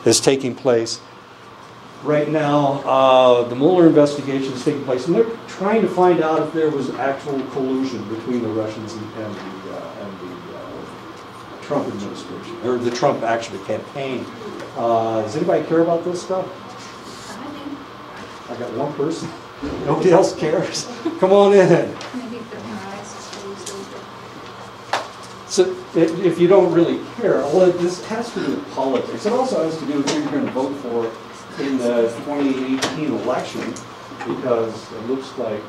is taking place. Right now, the Mueller investigation is taking place, and they're trying to find out if there was actual collusion between the Russians and the Trump administration, or the Trump actually campaign. Does anybody care about this stuff? I got one person. Nobody else cares. Come on in. So if you don't really care, well, this has to do with politics. It also has to do with who you're going to vote for in the 2018 election, because it looks like,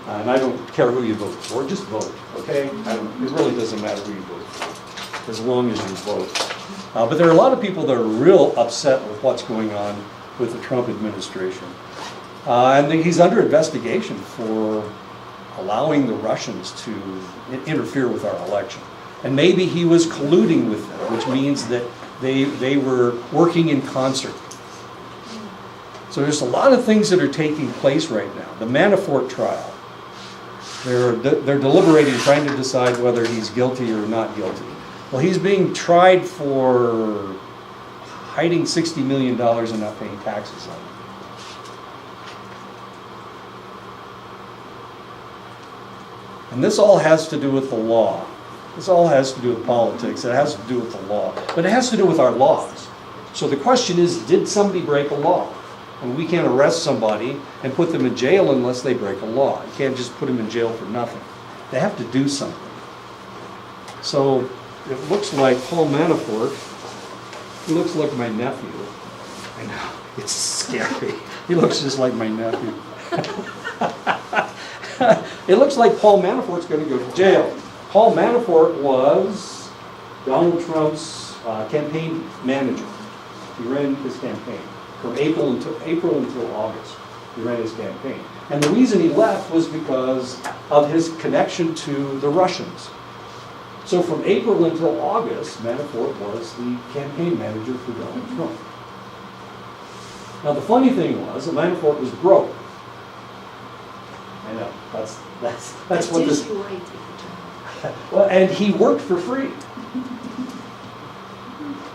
and I don't care who you vote for, just vote, okay? It really doesn't matter who you vote for, as long as you vote. But there are a lot of people that are real upset with what's going on with the Trump administration. And he's under investigation for allowing the Russians to interfere with our election. And maybe he was colluding with them, which means that they were working in concert. So there's a lot of things that are taking place right now. The Manafort trial, they're deliberating, trying to decide whether he's guilty or not guilty. Well, he's being tried for hiding $60 million and not paying taxes on it. And this all has to do with the law. This all has to do with politics. It has to do with the law. But it has to do with our laws. So the question is, did somebody break a law? And we can't arrest somebody and put them in jail unless they break a law. You can't just put them in jail for nothing. They have to do something. So it looks like Paul Manafort, he looks like my nephew. I know, it's scary. He looks just like my nephew. It looks like Paul Manafort's going to go to jail. Paul Manafort was Donald Trump's campaign manager. He ran his campaign from April until August. He ran his campaign. And the reason he left was because of his connection to the Russians. So from April until August, Manafort was the campaign manager for Donald Trump. Now the funny thing was that Manafort was broke. I know, that's what this... Well, and he worked for free.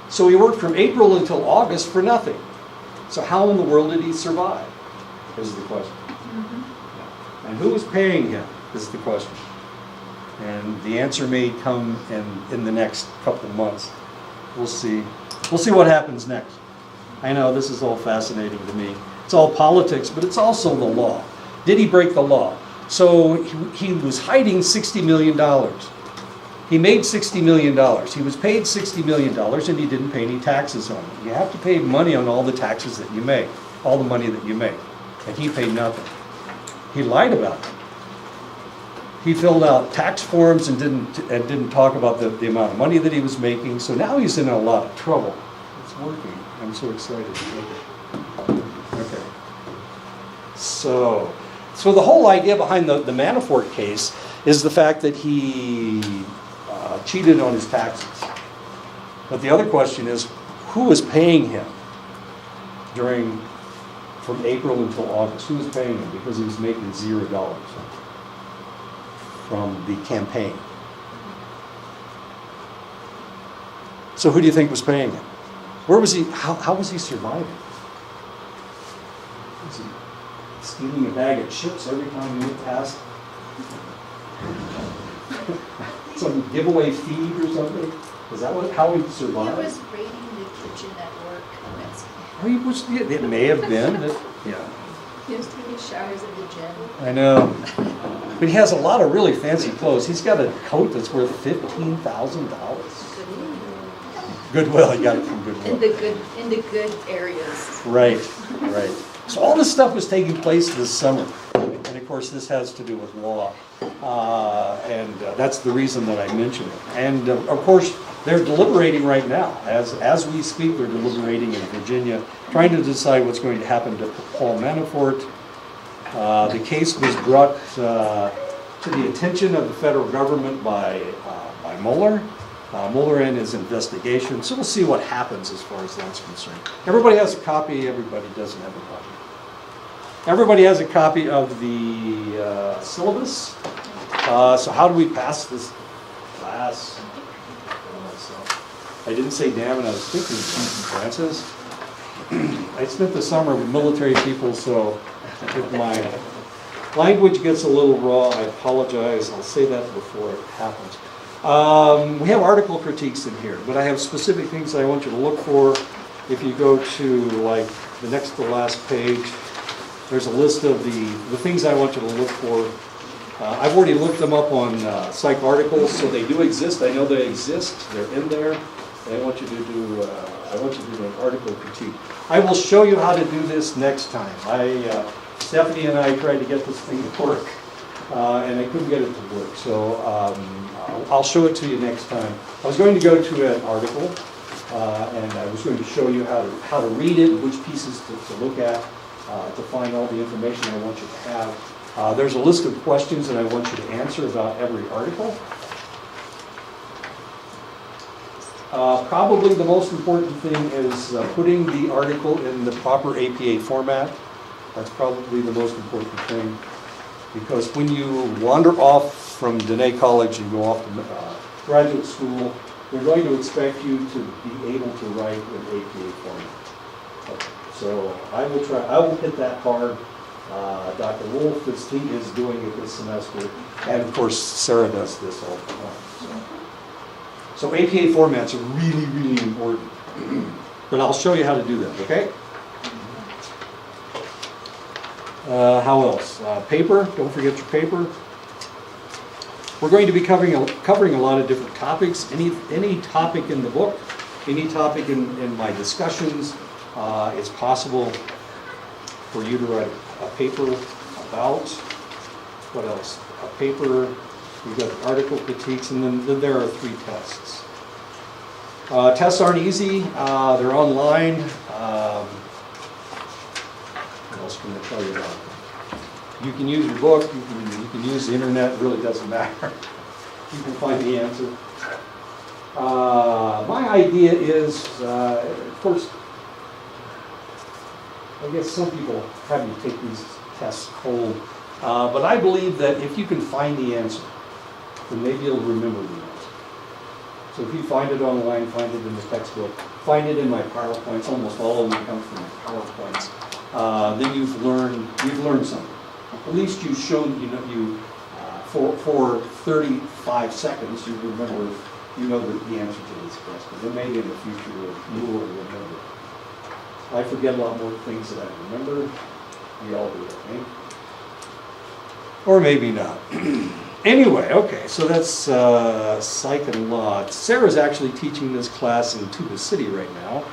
So he worked from April until August for nothing. So how in the world did he survive, is the question. And who was paying him, is the question. And the answer may come in the next couple of months. We'll see. We'll see what happens next. I know this is all fascinating to me. It's all politics, but it's also the law. Did he break the law? So he was hiding $60 million. He made $60 million. He was paid $60 million and he didn't pay any taxes on it. You have to pay money on all the taxes that you make, all the money that you make. And he paid nothing. He lied about it. He filled out tax forms and didn't talk about the amount of money that he was making. So now he's in a lot of trouble. It's working. I'm so excited. Okay. So the whole idea behind the Manafort case is the fact that he cheated on his taxes. But the other question is, who was paying him from April until August? Who was paying him? Because he was making $0 from the campaign. So who do you think was paying him? Where was he? How was he surviving? Was he stealing a bag of chips every time he went past some giveaway feed or something? Is that how he survived? He was raiding the kitchen at work. It may have been. Yeah. He was taking showers at the gym. I know. But he has a lot of really fancy clothes. He's got a coat that's worth $15,000. Goodwill, he got it from Goodwill. In the good areas. Right. So all this stuff was taking place this summer. And of course this has to do with law. And that's the reason that I mentioned it. And of course they're deliberating right now. As we speak, they're deliberating in Virginia, trying to decide what's going to happen to Paul Manafort. The case was brought to the attention of the federal government by Mueller. Mueller and his investigation. So we'll see what happens as far as that's concerned. Everybody has a copy. Everybody doesn't have a copy. Everybody has a copy of the syllabus. So how do we pass this class? I didn't say damn it, I was thinking Francis. I spent the summer with military people, so if my language gets a little raw, I apologize. I'll say that before it happens. We have article critiques in here, but I have specific things I want you to look for. If you go to like the next to last page, there's a list of the things I want you to look for. I've already looked them up on psych articles, so they do exist. I know they exist. They're in there. And I want you to do an article critique. I will show you how to do this next time. Stephanie and I tried to get this thing to work, and I couldn't get it to work. So I'll show it to you next time. I was going to go to an article, and I was going to show you how to read it, which pieces to look at, to find all the information I want you to have. There's a list of questions that I want you to answer about every article. Probably the most important thing is putting the article in the proper APA format. That's probably the most important thing, because when you wander off from Dene College and go off to graduate school, they're going to expect you to be able to write in APA format. Okay. So I will hit that hard. Dr. Wolf, he is doing it this semester, and of course Sarah does this all the time. So APA formats are really, really important. But I'll show you how to do that, okay? How else? Paper, don't forget your paper. We're going to be covering a lot of different topics. Any topic in the book, any topic in my discussions, it's possible for you to write a paper about. What else? A paper. We've got article critiques, and then there are 3 tests. Tests aren't easy. They're online. What else can I tell you about them? You can use your book. You can use the internet. It really doesn't matter. You can find the answer. My idea is, of course, I guess some people have you take these tests cold, but I believe that if you can find the answer, then maybe you'll remember the answer. So if you find it online, find it in the textbook, find it in my PowerPoints, almost all of them come from my PowerPoints, then you've learned something. At least you've shown, for 35 seconds, you remember, the answer to this question. Then maybe in the future you will remember. I forget a lot more things that I remember. We all do, I think. Or maybe not. Anyway, okay, so that's Psych and Law. Sarah's actually teaching this class in Tuba City right now.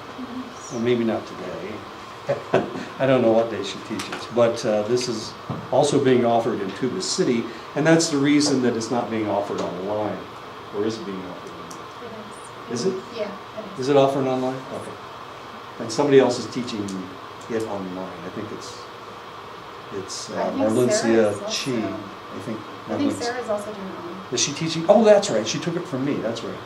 Well, maybe not today. I don't know what day she teaches, but this is also being offered in Tuba City, and that's the reason that it's not being offered online. Or is it being offered online? It is. Is it? Yeah, it Is it offered online? Okay. And somebody else is teaching it online. I think it's I think Marlencia Sarah is Chi. also- I think Sarah's also doing it online. Is she teaching? Oh, that's right. She took it from me. That's right.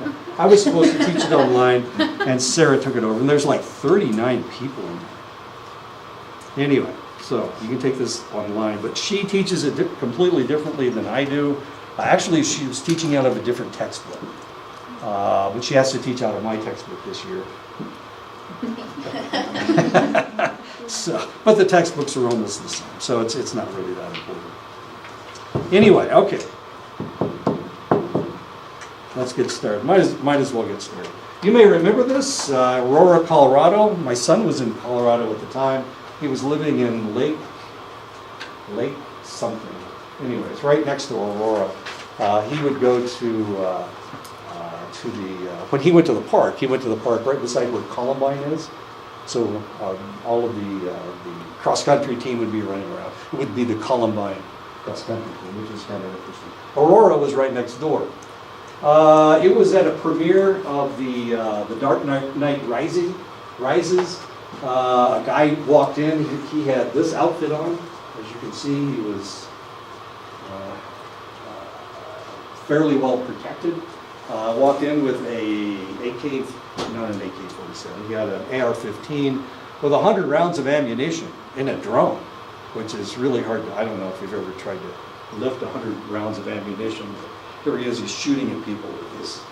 Yeah. I was supposed to teach it online, and Sarah took it over. And there's like 39 people in there. Anyway, so you can take this online. But she teaches it completely differently than I do. Actually, she was teaching out of a different textbook. But she has to teach out of my textbook this year. So, but the textbooks are almost the same, so it's not really that important. Anyway, okay. Let's get started. Might as well get started. You may remember this, Aurora, Colorado. My son was in Colorado at the time. He was living in Lake something. Anyways, right next to Aurora. He would go to when he went to the park right beside where Columbine is. So all of the cross-country team would be running around. It would be the Columbine cross-country team, which is kind of interesting. Aurora was right next door. It was at a premiere of the Dark Knight Rises. A guy walked in. He had this outfit on. As you can see, he was fairly well protected. Walked in with not an AK-47, he had an AR-15 with 100 rounds of ammunition in a drone, which is really hard to, I don't know if you've ever tried to lift 100 rounds of ammunition. Here he is, he's shooting at people with this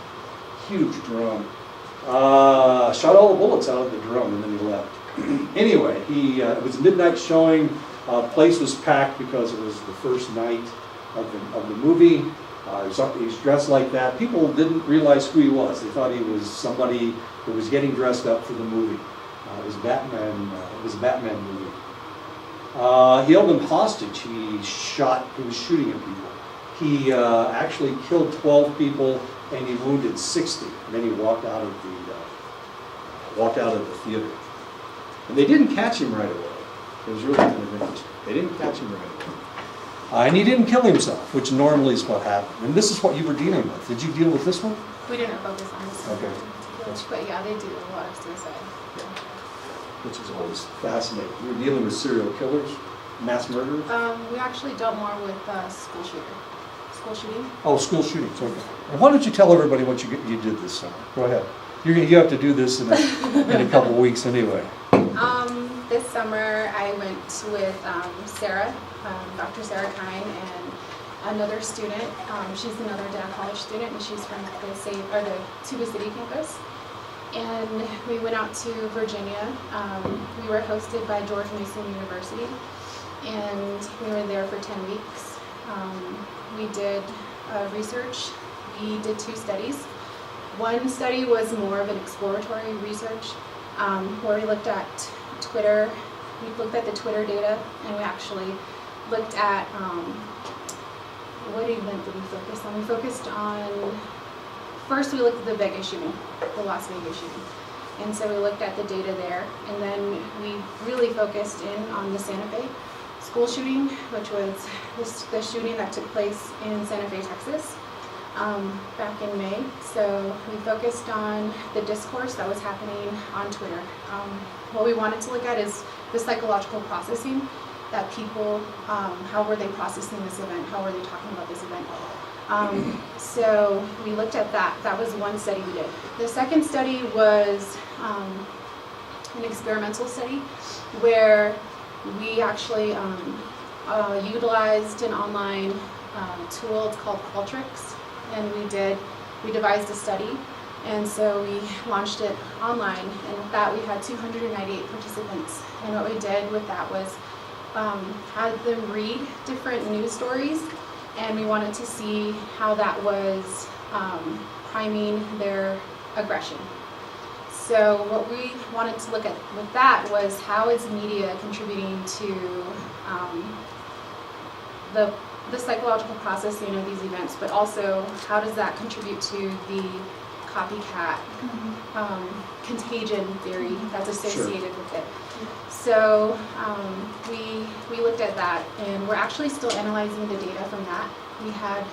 huge drone. Shot all the bullets out of the drone and then he left. Anyway, it was a midnight showing. Place was packed because it was the first night of the movie. He was dressed like that. People didn't realize who he was. They thought he was somebody who was getting dressed up for the movie. It was Batman. It was a Batman movie. He held them hostage. He was shooting at people. He actually killed 12 people and he wounded 60. And then he walked out of the theater. And they didn't catch him right away. It was really kind of interesting. They didn't catch him right away. And he didn't kill himself, which normally is what happened. And this is what you were dealing with. Did you deal with this one? We didn't focus on this one. Okay. But yeah, they do a lot of suicide. Yeah. Which is always fascinating. You were dealing with serial killers, mass murderers? We actually dealt more with school shooting. Oh, school shootings, okay. And why don't you tell everybody what you did this summer? Go ahead. You have to do this in a couple of weeks anyway. This summer I went with Sarah, Dr. Sarah Kine, and another student. She's another Dana College student, and she's from the Tuba City campus. And we went out to Virginia. We were hosted by George Mason University, and we were there for 10 weeks. We did research. We did 2 studies. One study was more of an exploratory research, where we looked at Twitter. We looked at the Twitter data, and we actually looked at what event did we focus on? We focused on, first we looked at the Vegas shooting, the Las Vegas shooting. And so we looked at the data there, and then we really focused in on the Santa Fe school shooting, which was the shooting that took place in Santa Fe, Texas, back in May. So we focused on the discourse that was happening on Twitter. What we wanted to look at is the psychological processing that people, how were they processing this event? How were they talking about this event? So we looked at that. That was one study we did. The second study was an experimental study where we actually utilized an online tool. It's called Qualtrics, and we devised a study, and so we launched it online. And with that, we had 298 participants. And what we did with that was had them read different news stories, and we wanted to see how that was priming their aggression. So what we wanted to look at with that was how is media contributing to the psychological processing of these events, but also how does that contribute to the copycat contagion theory that's associated with it. So we looked at that, and we're actually still analyzing the data from that. We had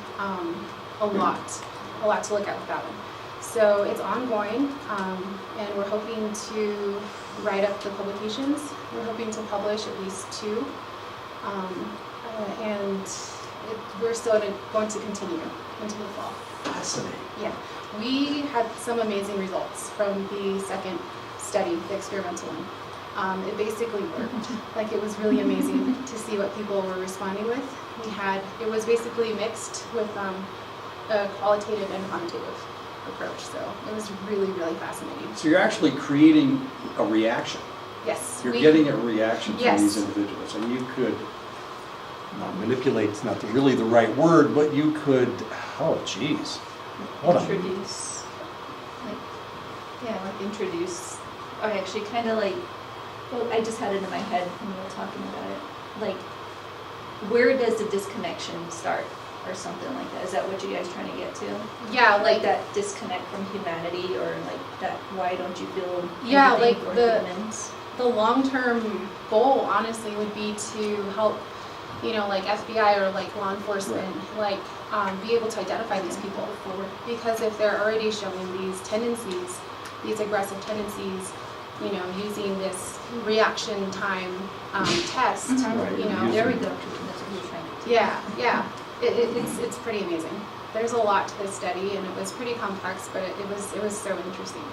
a lot to look at with that one. So it's ongoing, and we're hoping to write up the publications. We're hoping to publish at least 2, and we're still going to continue into the fall. Fascinating. Yeah, we had some amazing results from the second study, the experimental one. It basically worked. Like, it was really amazing to see what people were responding with. It was basically mixed with a qualitative and quantitative approach. So it was really, really fascinating. So you're actually creating a reaction. Yes. You're getting a reaction from Yes. these individuals, and you could manipulate. It's not really the right word, but you could. Oh, geez. Introduce. Or actually, kind of like. Well, I just had it in my head when we were talking about it. Like, where does the disconnection start, or something like that? Is that what you guys trying to get to? Yeah, Like that disconnect from humanity, or like that? Why don't you feel? Yeah, anything like for humans? the long-term goal, honestly, would be to help, like FBI or like law enforcement, like be able to identify these people. Because if they're already showing these tendencies, these aggressive tendencies, using this reaction time test, Right. There we go. That's what we were trying to do. Yeah. It's pretty amazing. There's a lot to this study, and it was pretty complex, but it was so interesting.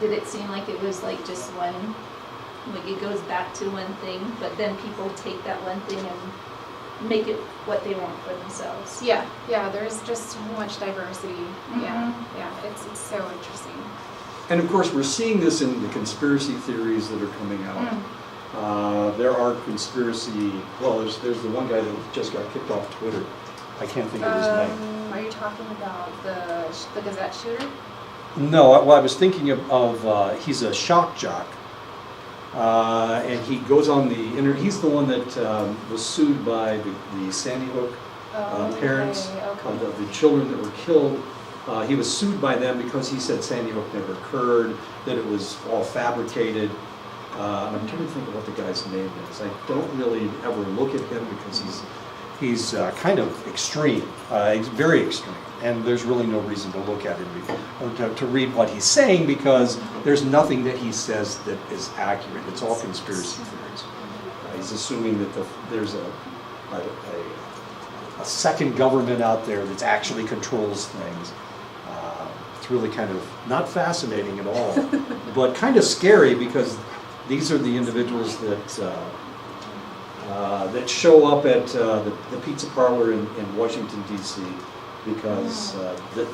Did it seem like it was like just one, like it goes back to one thing, but then people take that one thing and make it what they want for themselves? Yeah, there's just so much diversity. Yeah, it's so interesting. And of course, we're seeing this in the conspiracy theories that are coming out. There are conspiracy, well, there's the one guy that just got kicked off Twitter. I can't think of his name. Are you talking about the Gazette shooter? No, well, I was thinking of he's a shock jock. And he goes on the internet. He's the one that was sued by the Sandy Hook parents of the children that were killed. He was sued by them because he said Sandy Hook never occurred, that it was all fabricated. And I'm trying to think of what the guy's name is. I don't really ever look at him because he's kind of extreme. He's very extreme. And there's really no reason to look at him or to read what he's saying, because there's nothing that he says that is accurate. It's all conspiracy theories. He's assuming that there's a second government out there that actually controls things. It's really kind of not fascinating at all, but kind of scary, because these are the individuals that show up at the pizza parlor in Washington, D.C. because the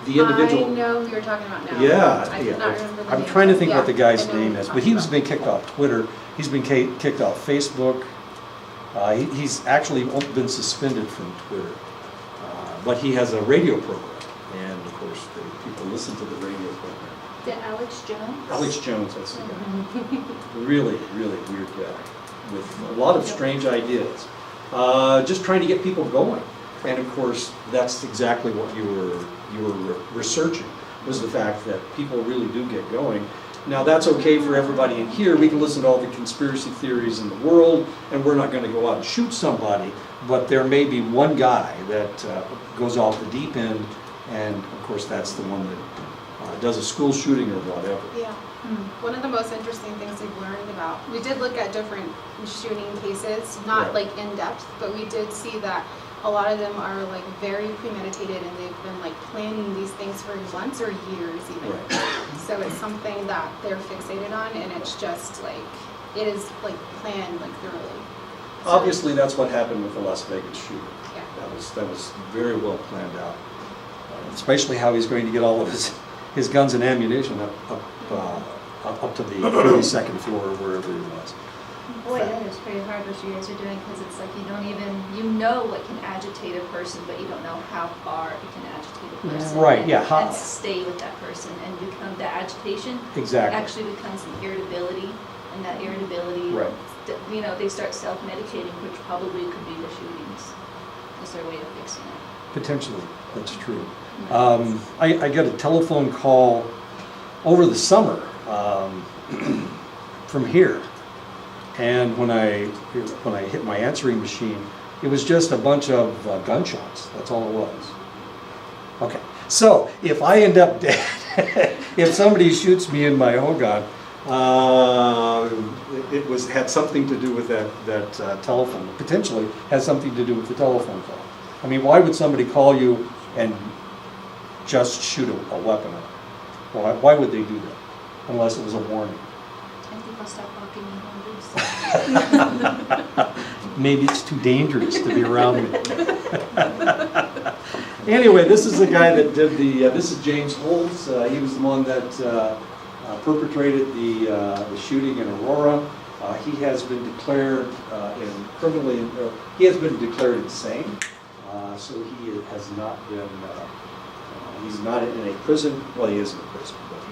individual. I know who you're talking about now. Yeah, I cannot remember the I'm name. trying to think Yeah, what the guy's I know who name you're is, but talking he's about. been kicked off Twitter. He's been kicked off Facebook. He's actually been suspended from Twitter, but he has a radio program, and of course people listen to the radio program. The Alex Jones? Alex Jones, that's the guy. Really, really weird guy with a lot of strange ideas. Just trying to get people going. And of course, that's exactly what you were researching, was the fact that people really do get going. Now that's okay for everybody in here. We can listen to all the conspiracy theories in the world, and we're not going to go out and shoot somebody, but there may be one guy that goes off the deep end, and of course that's the one that does a school shooting or whatever. Yeah. One of the most interesting things we've learned about, we did look at different shooting cases, not Right. like in depth, but we did see that a lot of them are like very premeditated, and they've been like planning these things for months or years even. Right. So it's something that they're fixated on, and it's just like, it is like planned like thoroughly. So, Obviously, that's what happened with the Las Vegas shooting. Yeah. That was very well planned out, especially how he's going to get all of his guns and ammunition up to the 32nd floor or wherever he was. Boy, that is pretty hard what you guys are doing, because it's like you know what can agitate a person, but you don't know how far it can agitate a person. Right, and, yeah, and stay with that person, and become the agitation Exactly. actually becomes an irritability, and that irritability, Right. They start self-medicating, which probably could be the shootings. Is their way of fixing it. Potentially, that's true. I got a telephone call over the summer from here, and when I hit my answering machine, it was just a bunch of gunshots. That's all it was. Okay, so if I end up dead, if somebody shoots me in my own gun, it had something to do with that telephone. Potentially has something to do with the telephone call. I mean, why would somebody call you and just shoot a weapon? Why would they do that unless it was a warning? I think I'll stop walking in hundreds. Maybe it's too dangerous to be around me. Anyway, this is the guy that did this is James Holmes. He was the one that perpetrated the shooting in Aurora. He has been declared he has been declared insane. So he has not been, he's not in a prison. Well, he is in a prison, but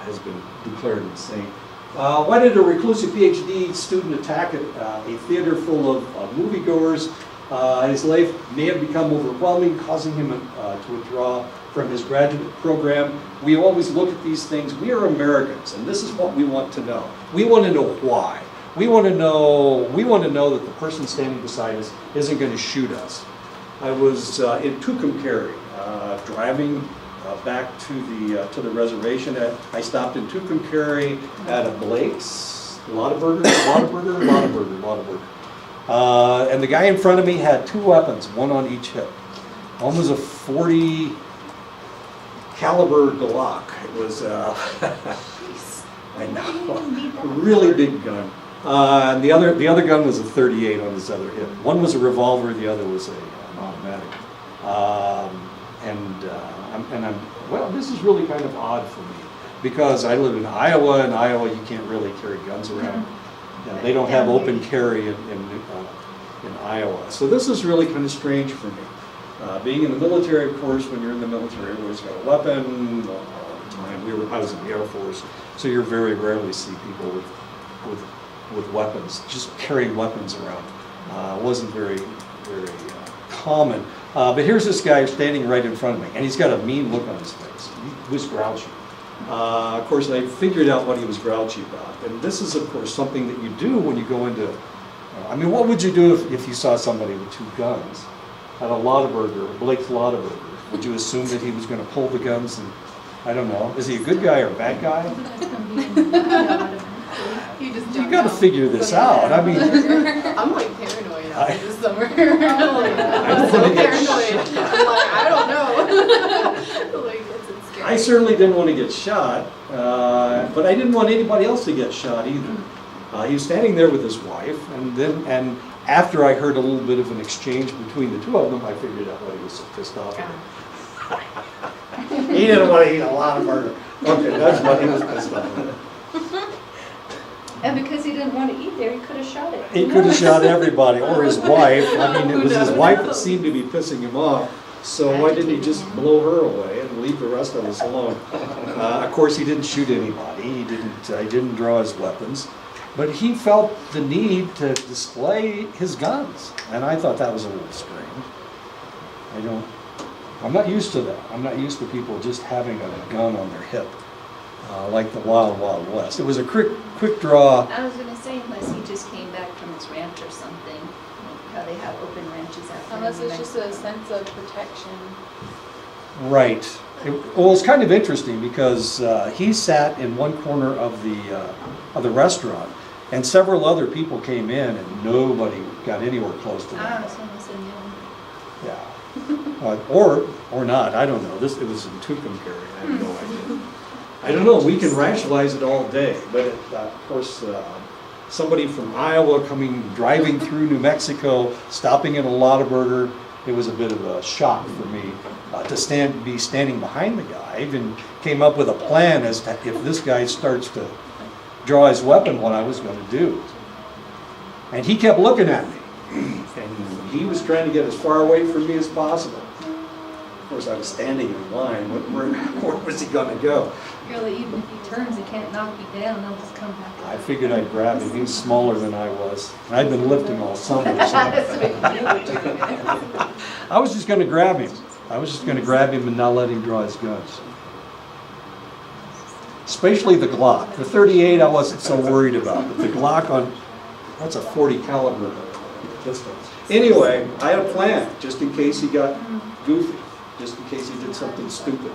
has been declared insane. Why did a reclusive PhD student attack a theater full of moviegoers? His life may have become overwhelming, causing him to withdraw from his graduate program. We always look at these things. We are Americans, and this is what we want to know. We want to know why. We want to know that the person standing beside us isn't going to shoot us. I was in Tucumcari, driving back to the reservation. I stopped in Tucumcari at a Blake's, a lot of burger. And the guy in front of me had two weapons, one on each hip. One was a .40 caliber Glock. It was, I know, a really big gun. And the other gun was a .38 on his other hip. One was a revolver, the other was an automatic. And well, this is really kind of odd for me, because I live in Iowa. In Iowa, you can't really carry guns around. They don't have open carry in Iowa. So this is really kind of strange for me. Being in the military, of course, when you're in the military, everybody's got a weapon all the time. I was in the Air Force, so you very rarely see people with weapons, just carrying weapons around. Wasn't very common. But here's this guy standing right in front of me, and he's got a mean look on his face. He was grouchy. Of course, I figured out what he was grouchy about. And this is, of course, something that you do when you go into, what would you do if you saw somebody with 2 guns at a Lotaburger, Blake's Lotaburger? Would you assume that he was going to pull the guns and, I don't know, is he a good guy or a bad guy? You got to figure this out. I'm like paranoid after this summer. I'm paranoid. I'm like, I don't know. Like, it's scary. I certainly didn't want to get shot, but I didn't want anybody else to get shot either. He was standing there with his wife, and after I heard a little bit of an exchange between the 2 of them, I figured out what he was so pissed off about. He didn't want to eat a lot of murder. Okay, that's what he was pissed off about. And because he didn't want to eat there, he could have shot it. He could have shot everybody, or his wife. It was his wife that seemed to be pissing him off. So why didn't he just blow her away and leave the rest of us alone? Of course, he didn't shoot anybody. He didn't draw his weapons. But he felt the need to display his guns. And I thought that was a little strange. I'm not used to that. I'm not used to people just having a gun on their hip. Like the Wild Wild West. It was a quick draw. I was going to say, unless he just came back from his ranch or something, like how they have open ranches out there. Unless it's just a sense of protection. Right. It's kind of interesting because he sat in one corner of the restaurant, and several other people came in, and nobody got anywhere close to him. So almost a new. Yeah. Or not. I don't know. It was in Tucumcari. I have no idea. I don't know, we can rationalize it all day, but of course, somebody from Iowa driving through New Mexico, stopping at a Lotaburger, it was a bit of a shock for me to be standing behind the guy. I even came up with a plan as to if this guy starts to draw his weapon, what I was going to do. And he kept looking at me, and he was trying to get as far away from me as possible. Of course, I was standing in line. Where was he going to go? Really, even if he turns, he can't knock you down. He'll just come back. I figured I'd grab him. He was smaller than I was. I'd been lifting all summer. So. I was just going to grab him. And not let him draw his guns. Especially the Glock. The 38 I wasn't so worried about, but the Glock that's a 40 caliber pistol. Anyway, I had a plan just in case he got goofy. Just in case he did something stupid.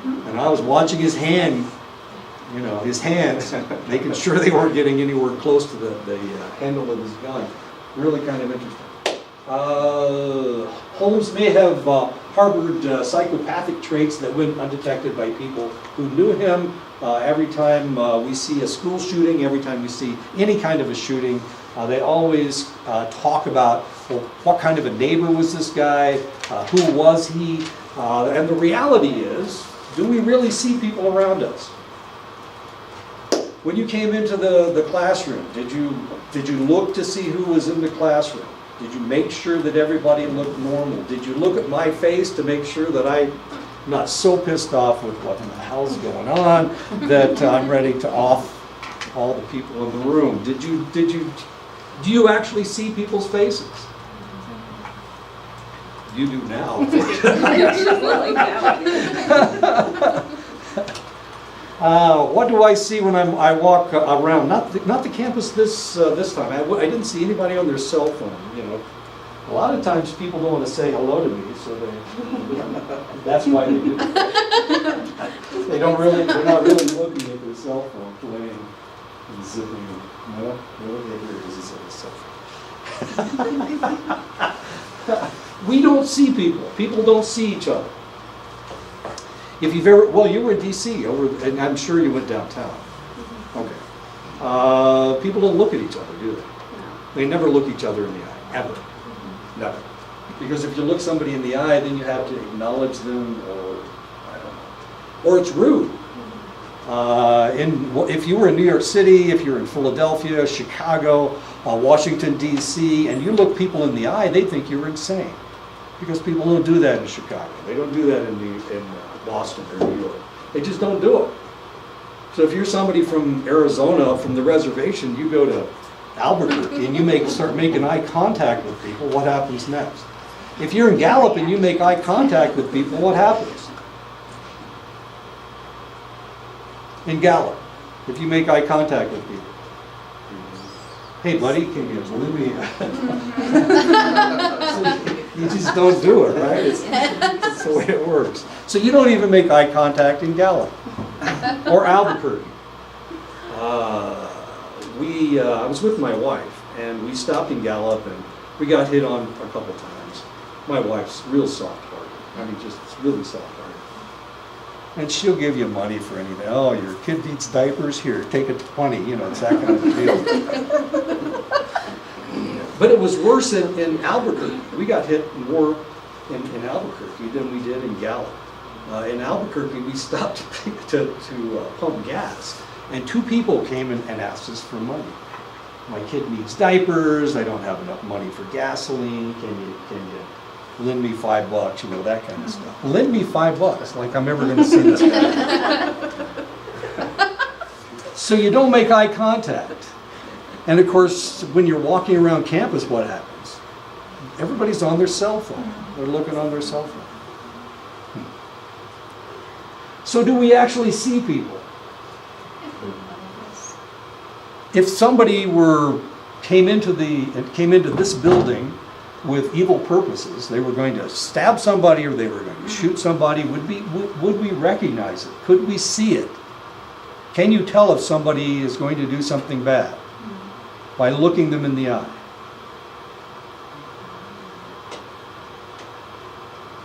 And I was watching his hand, making sure they weren't getting anywhere close to the handle of his gun. Really kind of interesting. Holmes may have harbored psychopathic traits that went undetected by people who knew him. Every time we see a school shooting, every time we see any kind of a shooting, they always talk about, well, what kind of a neighbor was this guy? Who was he? And the reality is, do we really see people around us? When you came into the classroom, did you look to see who was in the classroom? Did you make sure that everybody looked normal? Did you look at my face to make sure that I'm not so pissed off with what the hell's going on that I'm ready to off all the people in the room? Do you actually see people's faces? You do now. What do I see when I walk around? Not the campus this time. I didn't see anybody on their cell phone. A lot of times people don't want to say hello to me, so that's why they do it. They're not really looking at their cell phone, playing and zipping. No, here it is on the cell phone. We don't see people. People don't see each other. If you've ever, you were in D.C. and I'm sure you went downtown. Okay. People don't look at each other, do they? No. They never look each other in the eye, ever. Never. Because if you look somebody in the eye, then you have to acknowledge them, or I don't know. or it's rude. If you were in New York City, if you're in Philadelphia, Chicago, Washington, D.C., and you look people in the eye, they think you're insane. Because people don't do that in Chicago. They don't do that in Boston or New York. They just don't do it. So if you're somebody from Arizona, from the reservation, you go to Albuquerque and you start making eye contact with people, what happens next? If you're in Gallup and you make eye contact with people, what happens? In Gallup, if you make eye contact with people. Hey buddy, can you believe me? You just don't do it, right? It's the way it works. So you don't even make eye contact in Gallup or Albuquerque. I was with my wife and we stopped in Gallup and we got hit on a couple times. My wife's real soft-hearted. I mean, just really soft-hearted. And she'll give you money for anything. Oh, your kid needs diapers? Here, take it to 20. You know, it's that kind of deal. But it was worse in Albuquerque. We got hit more in Albuquerque than we did in Gallup. In Albuquerque, we stopped to pump gas. And 2 people came and asked us for money. My kid needs diapers. I don't have enough money for gasoline. Can you lend me $5? You know, that kind of stuff. Lend me $5, like I'm ever going to see this guy. So you don't make eye contact. And of course, when you're walking around campus, what happens? Everybody's on their cell phone. They're looking on their cell phone. So do we actually see people? If somebody came into this building with evil purposes, they were going to stab somebody or they were going to shoot somebody, would we recognize it? Could we see it? Can you tell if somebody is going to do something bad by looking them in the eye?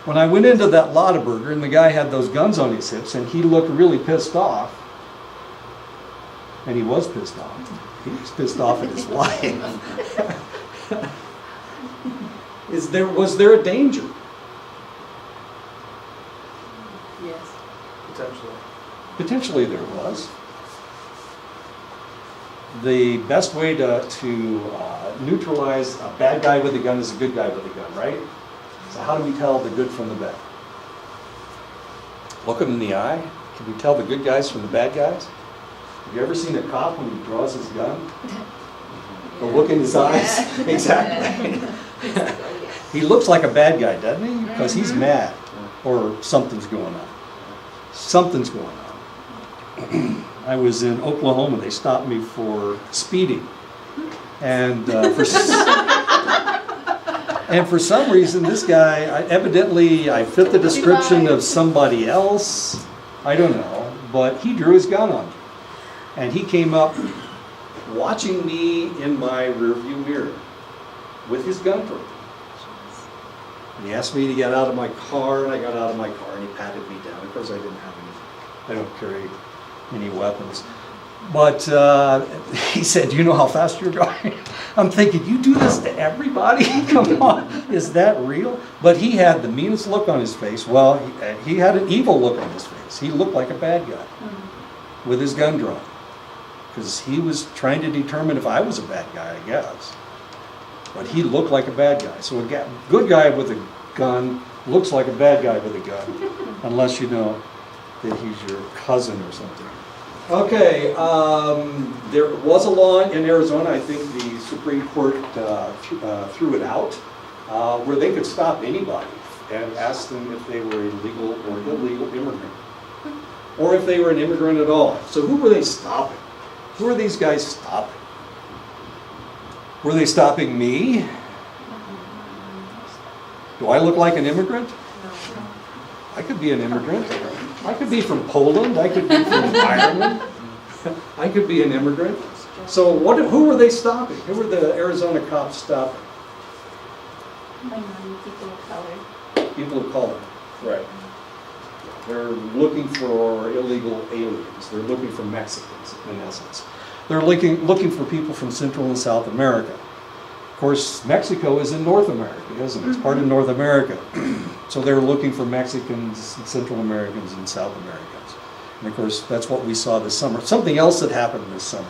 When I went into that Lottaburger and the guy had those guns on his hips and he looked really pissed off, and he was pissed off. He was pissed off at his wife. Was there a danger? Yes. Potentially. Potentially there was. The best way to neutralize a bad guy with a gun is a good guy with a gun, right? So how do we tell the good from the bad? Look them in the eye. Can we tell the good guys from the bad guys? Have you ever seen a cop when he draws his gun? The look in his eyes? Yeah. Exactly. He looks like a bad guy, doesn't he? Because he's mad or something's going on. Something's going on. I was in Oklahoma. They stopped me for speeding. And for some reason, this guy, evidently I fit the description of somebody else. I don't know. But he drew his gun on me. And he came up watching me in my rearview mirror with his gun for me. And he asked me to get out of my car, and I got out of my car, and he patted me down. Of course, I don't carry any weapons. But he said, "Do you know how fast you're going?" I'm thinking, you do this to everybody? Come on, is that real? But he had the meanest look on his face. Well, he had an evil look on his face. He looked like a bad guy with his gun drawn. Because he was trying to determine if I was a bad guy, I guess. But he looked like a bad guy. So a good guy with a gun looks like a bad guy with a gun, unless you know that he's your cousin or something. Okay, there was a law in Arizona, I think the Supreme Court threw it out, where they could stop anybody and ask them if they were a legal or illegal immigrant, or if they were an immigrant at all. So who were they stopping? Who are these guys stopping? Were they stopping me? Do I look like an immigrant? I could be an immigrant. I could be from Poland. I could be from Ireland. I could be an immigrant. So who were they stopping? Who were the Arizona cops stopping? Minority people of color. People of color. Right. They're looking for illegal aliens. They're looking for Mexicans, in essence. They're looking for people from Central and South America. Of course, Mexico is in North America, isn't it? It's part of North America. So they were looking for Mexicans, Central Americans, and South Americans. And of course, that's what we saw this summer. Something else that happened this summer.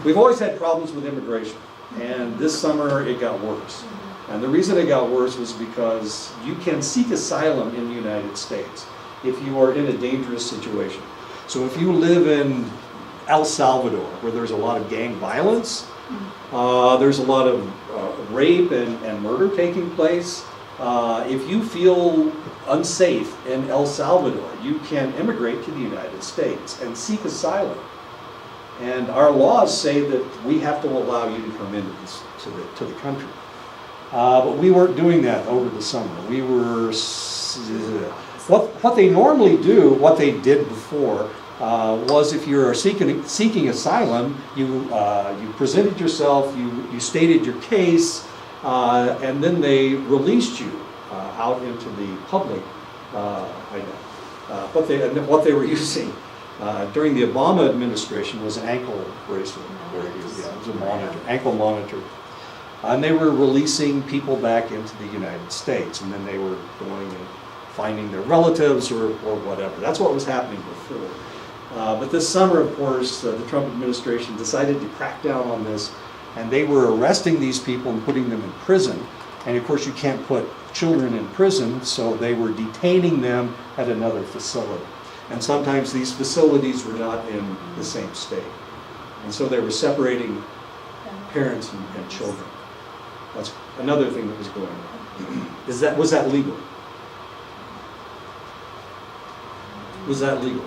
We've always had problems with immigration, and this summer it got worse. And the reason it got worse was because you can seek asylum in the United States if you are in a dangerous situation. So if you live in El Salvador, where there's a lot of gang violence, there's a lot of rape and murder taking place. If you feel unsafe in El Salvador, you can immigrate to the United States and seek asylum. And our laws say that we have to allow you to come into to the country. But we weren't doing that over the summer. We were, what they normally do, what they did before, was if you're seeking asylum, you presented yourself, you stated your case, and then they released you out into the public. What they were using during the Obama administration was an ankle bracelet. It was a monitor, ankle monitor. And they were releasing people back into the United States, and then they were going and finding their relatives or whatever. That's what was happening before. But this summer, of course, the Trump administration decided to crack down on this, and they were arresting these people and putting them in prison. And of course, you can't put children in prison, so they were detaining them at another facility. And sometimes these facilities were not in the same state. And so they were separating parents and children. That's another thing that was going on. Was that legal? Was that legal?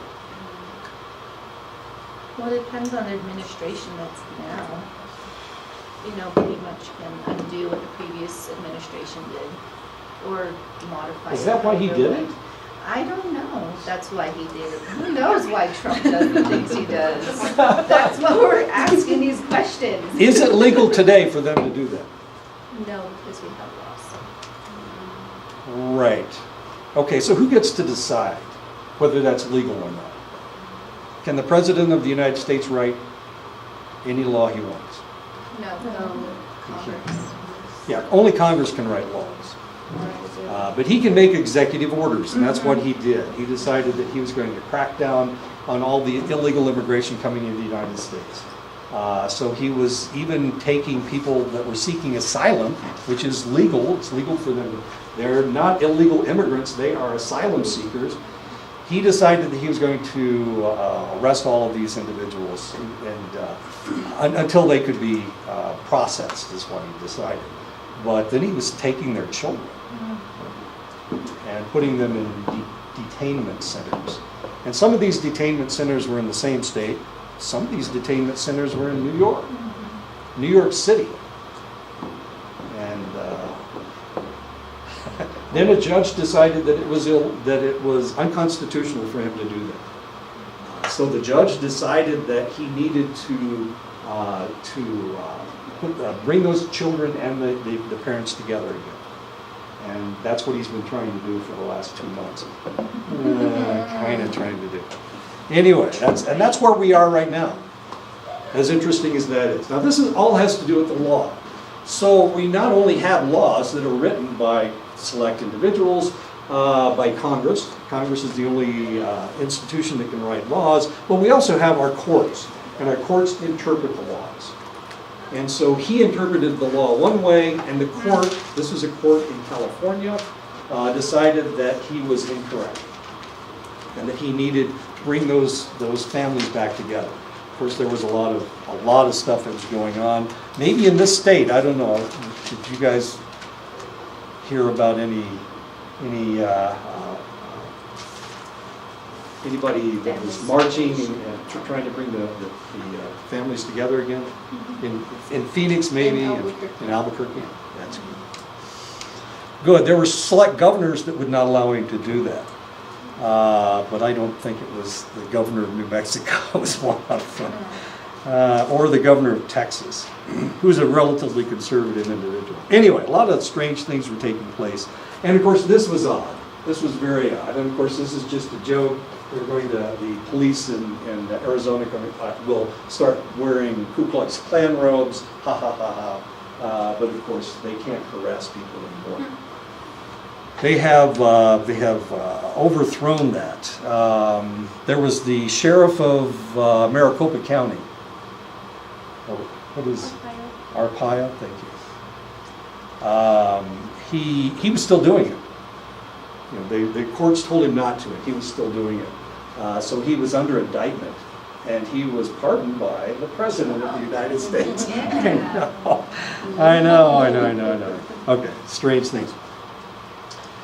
Well, it depends on the administration that's now. Pretty much can undo what the previous administration did, or modify it. Is that why he did it? I don't know. That's why he did it. Who knows why Trump does the things he does? That's what we're asking these questions. Is it legal today for them to do that? No, because we have laws. Right. Okay, so who gets to decide whether that's legal or not? Can the President of the United States write any law he wants? No, Congress. Yeah, only Congress can write laws. But he can make executive orders, and that's what he did. He decided that he was going to crack down on all the illegal immigration coming into the United States. So he was even taking people that were seeking asylum, which is legal. It's legal for them. They're not illegal immigrants. They are asylum seekers. He decided that he was going to arrest all of these individuals and until they could be processed, is what he decided. But then he was taking their children and putting them in detainment centers. And some of these detainment centers were in the same state. Some of these detainment centers were in New York, New York City. And then a judge decided that it was unconstitutional for him to do that. So the judge decided that he needed to bring those children and the parents together again. And that's what he's been trying to do for the last 2 months. Kind of trying to do. Anyway, that's where we are right now. As interesting as that is. Now this all has to do with the law. So we not only have laws that are written by select individuals, by Congress. Congress is the only institution that can write laws, but we also have our courts, and our courts interpret the laws. And so he interpreted the law one way, and the court, this was a court in California, decided that he was incorrect, and that he needed to bring those families back together. Of course, there was a lot of stuff that was going on. Maybe in this state, I don't know. Did you guys hear about anybody that was marching and trying to bring the families together again? In Phoenix, maybe, in Albuquerque. That's good. Good. There were select governors that would not allow him to do that. But I don't think it was the governor of New Mexico was one of them. Or the governor of Texas, who's a relatively conservative individual. Anyway, a lot of strange things were taking place. And of course, this was odd. This was very odd. And of course, this is just a joke. the police in Arizona will start wearing Ku Klux Klan robes, ha ha ha ha. But of course, they can't harass people anymore. They have overthrown that. There was the sheriff of Maricopa County. Oh, what is Arpaio? Thank you. He was still doing it. You know, the courts told him not to, and he was still doing it. So he was under indictment, and he was pardoned by the President of the United States. I know. Okay, strange things.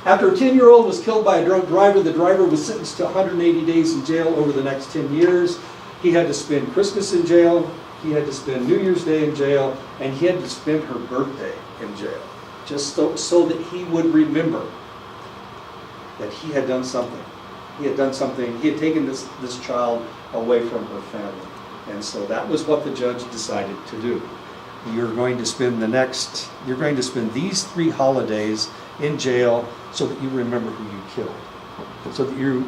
After a 10-year-old was killed by a drunk driver, the driver was sentenced to 180 days in jail over the next 10 years. He had to spend Christmas in jail, he had to spend New Year's Day in jail, and he had to spend her birthday in jail, just so that he would remember that he had done something. He had done something, he had taken this child away from her family. And so that was what the judge decided to do. You're going to spend these 3 holidays in jail so that you remember who you killed. So that you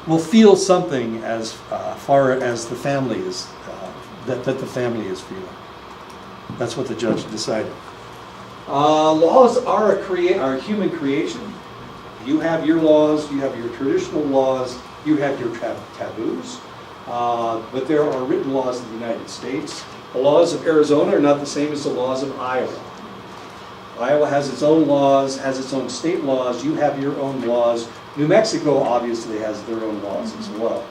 will feel something as far as the family is, that the family is feeling. That's what the judge decided. Laws are a human creation. You have your laws, you have your traditional laws, you have your taboos, but there are written laws in the United States. The laws of Arizona are not the same as the laws of Iowa. Iowa has its own laws, has its own state laws, you have your own laws. New Mexico obviously has their own laws as well.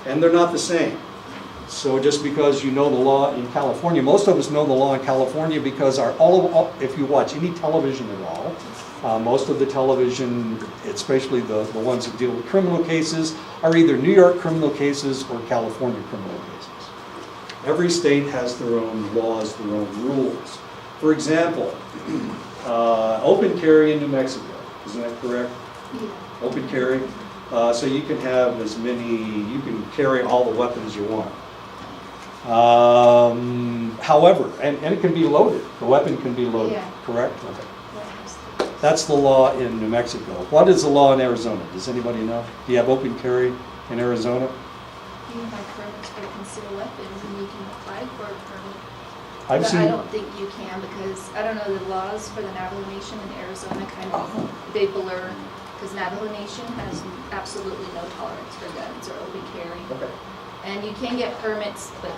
And they're not the same. So just because you know the law in California, most of us know the law in California because if you watch any television at all, most of the television, especially the ones that deal with criminal cases, are either New York criminal cases or California criminal cases. Every state has their own laws, their own rules. For example, open carry in New Mexico, isn't that correct? Yeah. Open carry, so you can have you can carry all the weapons you want. However, and it can be loaded, the weapon can be loaded, Yeah. correct? Okay. That's the law in New Mexico. What is the law in Arizona? Does anybody know? Do you have open carry in Arizona? You can buy permits for concealed weapons and you can apply for a permit. I've But seen. I don't think you can because, I don't know, the laws for the Navajo Nation in Arizona kind of, they blur. Because Navajo Nation has absolutely no tolerance for guns or open carry. Okay. And you can get permits, but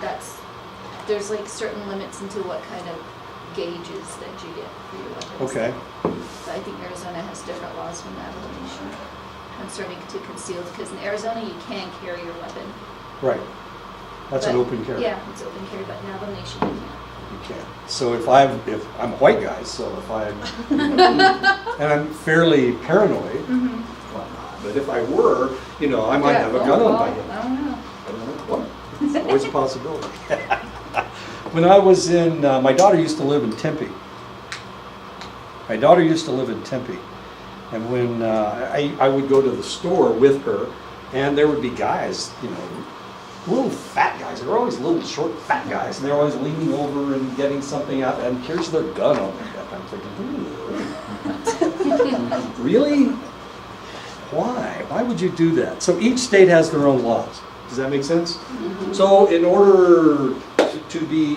there's like certain limits into what kind of gauges that you get for your weapons. Okay. So I think Arizona has different laws from Navajo Nation concerning to concealed, because in Arizona you can carry your weapon. Right. That's an But- open carry. Yeah, it's open carry, but Navajo Nation you can't. You can. So if I'm a white guy, so if I'm, and I'm fairly paranoid, well, not, but if I were, I might have a gun on my hip. I don't know. I don't know what. It's always a possibility. When I was my daughter used to live in Tempe. And when I would go to the store with her, and there would be guys, little fat guys. They were always little short fat guys, and they're always leaning over and getting something out, and here's their gun on their hip. I'm thinking, really? Why? Why would you do that? So each state has their own laws. Does that make sense? Mm-hmm. So in order to be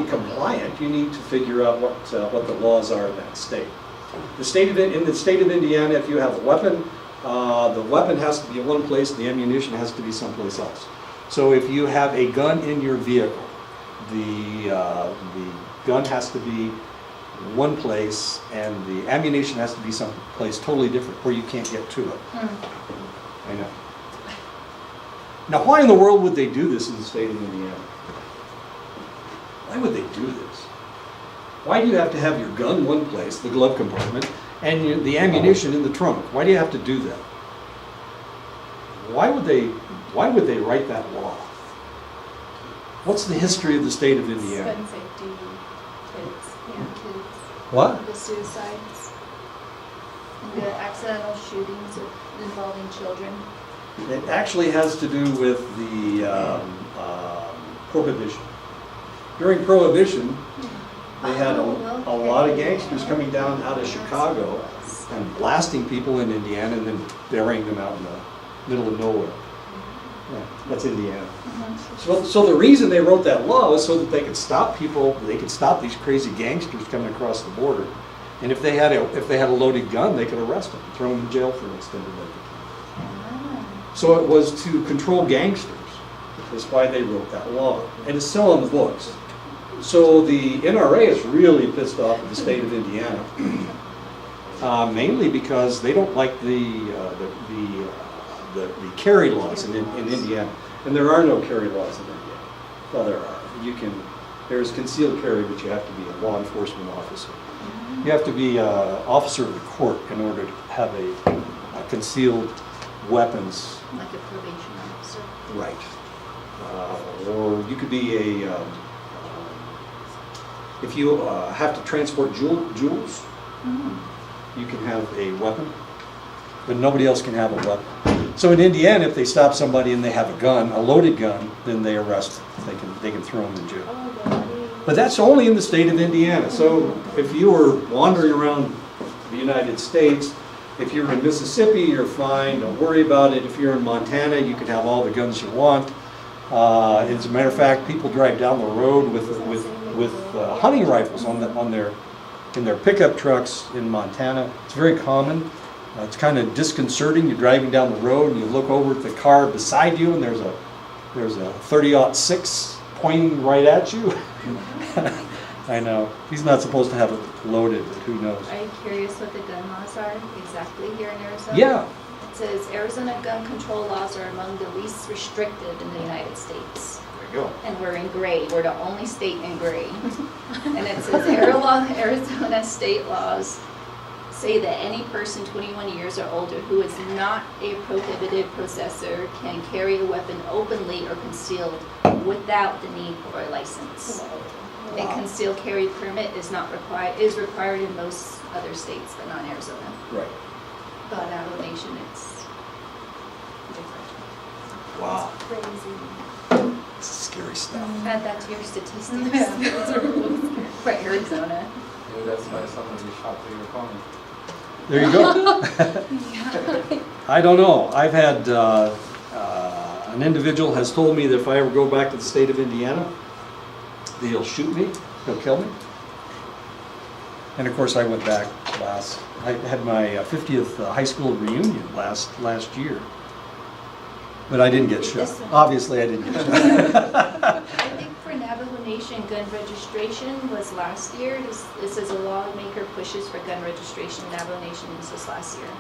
compliant, you need to figure out what the laws are in that state. In the state of Indiana, if you have a weapon, the weapon has to be in one place, the ammunition has to be someplace else. So if you have a gun in your vehicle, the gun has to be one place, and the ammunition has to be someplace totally different where you can't get to it. I know. Now, why in the world would they do this in the state of Indiana? Why would they do this? Why do you have to have your gun in one place, the glove compartment, and the ammunition in the trunk? Why do you have to do that? Why would they write that law? What's the history of the state of Indiana? Gun safety, kids. Kids. What? The suicides. And the accidental shootings involving children. It actually has to do with the Prohibition. During Prohibition, they had a lot of gangsters coming down out of Chicago and blasting people in Indiana and then burying them out in the middle of nowhere. Yeah, that's Indiana. Mhm. So the reason they wrote that law was so that they could stop people, they could stop these crazy gangsters coming across the border. And if they had a loaded gun, they could arrest them, throw them in jail for an extended length of time. Ah. So it was to control gangsters. That's why they wrote that law. And it's still on the books. So the NRA is really pissed off at the state of Indiana, mainly because they don't like the carry laws in Indiana. And there are no carry laws in Indiana. Well, there are. There's concealed carry, but you have to be a law enforcement officer. You have to be an officer of the court in order to have a concealed weapons. Like a probation officer. Right. Or you could be if you have to transport jewels, Mhm. you can have a weapon, but nobody else can have a weapon. So in Indiana, if they stop somebody and they have a gun, a loaded gun, then they arrest them. They can throw them in jail. But that's only in the state of Indiana. So if you were wandering around the United States, if you're in Mississippi, you're fine, don't worry about it. If you're in Montana, you can have all the guns you want. As a matter of fact, people drive down the road with hunting rifles in their pickup trucks in Montana. It's very common. It's kind of disconcerting. You're driving down the road and you look over at the car beside you and there's a 30-06 pointing right at you. I know. He's not supposed to have it loaded, but who knows? Are you curious what the gun laws are exactly here in Arizona? Yeah. It says Arizona gun control laws are among the least restrictive in the United States. There you go. And we're in gray. We're the only state in gray. And it says Arizona state laws say that any person 21 years or older who is not a prohibited possessor can carry a weapon openly or concealed without the need for a license. A concealed carry permit is required in most other states, but not Arizona. Right. But Navajo Nation, it's different. Wow. Crazy. This is scary stuff. Add that to your statistics. It's a really scary. For Arizona. Maybe that's why somebody shot through your phone. There you go. I don't know. I've had an individual has told me that if I ever go back to the state of Indiana, he'll shoot me, he'll kill me. And of course, I went back I had my 50th high school reunion last year. But I didn't get shot. Obviously, I didn't get shot. I think for Navajo Nation, gun registration was last year. This is a lawmaker pushes for gun registration. Navajo Nation was this last year.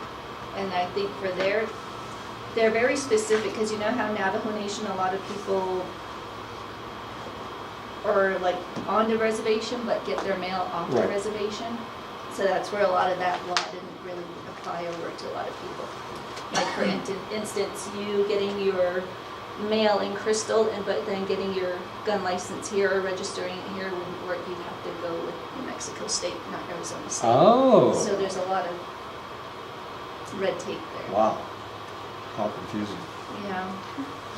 And I think for they're very specific, because you know how Navajo Nation, a lot of people are like on the reservation but get their mail off the Right. reservation. So that's where a lot of that law didn't really apply or work to a lot of people. Like for instance, you getting your mail in Crystal, but then getting your gun license here or registering it here wouldn't work. You'd have to go with New Mexico State, not Arizona State. Oh. So there's a lot of red tape there. Wow. How confusing. Yeah.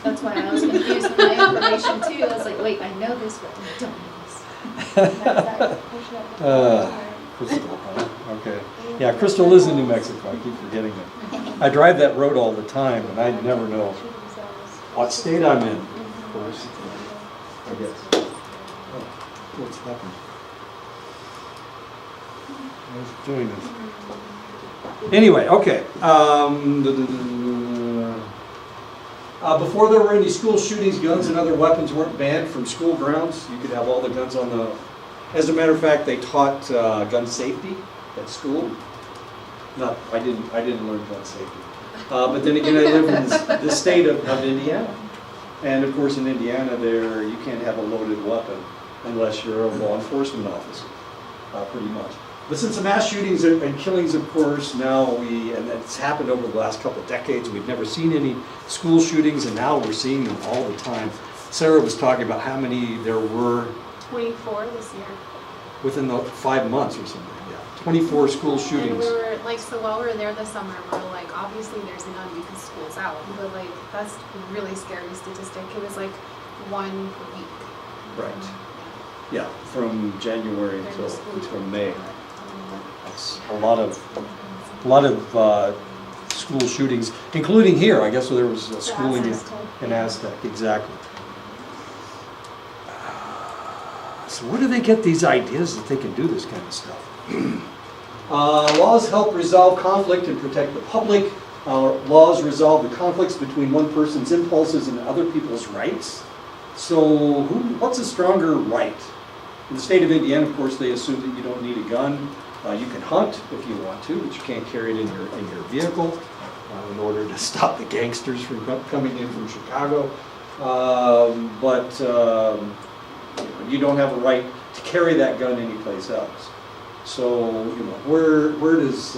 That's why I was confused with my information too. I was like, wait, I know this, but I don't know this. Crystal, huh? Okay. Yeah, Crystal is in New Mexico. I keep forgetting it. I drive that road all the time, and I never know what state I'm in. Of course, I guess. Oh, what's happened? Who's doing this? Anyway, okay. Before there were any school shootings, guns and other weapons weren't banned from school grounds. You could have all the guns on the... As a matter of fact, they taught gun safety at school. No, I didn't learn gun safety. But then again, I live in the state of Indiana. And of course, in Indiana, you can't have a loaded weapon unless you're a law enforcement officer, pretty much. But since the mass shootings and killings, of course, now and it's happened over the last couple of decades, we've never seen any school shootings, and now we're seeing them all the time. Sarah was talking about how many there were 24 this year. within the 5 months or something. Yeah, 24 school And shootings. we were like, so while we were there this summer, we were like, obviously there's none because school's out, but like that's a really scary statistic. It was like 1 per week. Right. Yeah, from January During the school until year. May. Mm-hmm. That's a lot of school shootings, including here. I guess there was a schooling Aztec. in Aztec, exactly. So where do they get these ideas that they can do this kind of stuff? Laws help resolve conflict and protect the public. Laws resolve the conflicts between one person's impulses and other people's rights. So what's a stronger right? In the state of Indiana, of course, they assume that you don't need a gun. You can hunt if you want to, but you can't carry it in your vehicle in order to stop the gangsters from coming in from Chicago. You don't have a right to carry that gun anyplace else. So, where does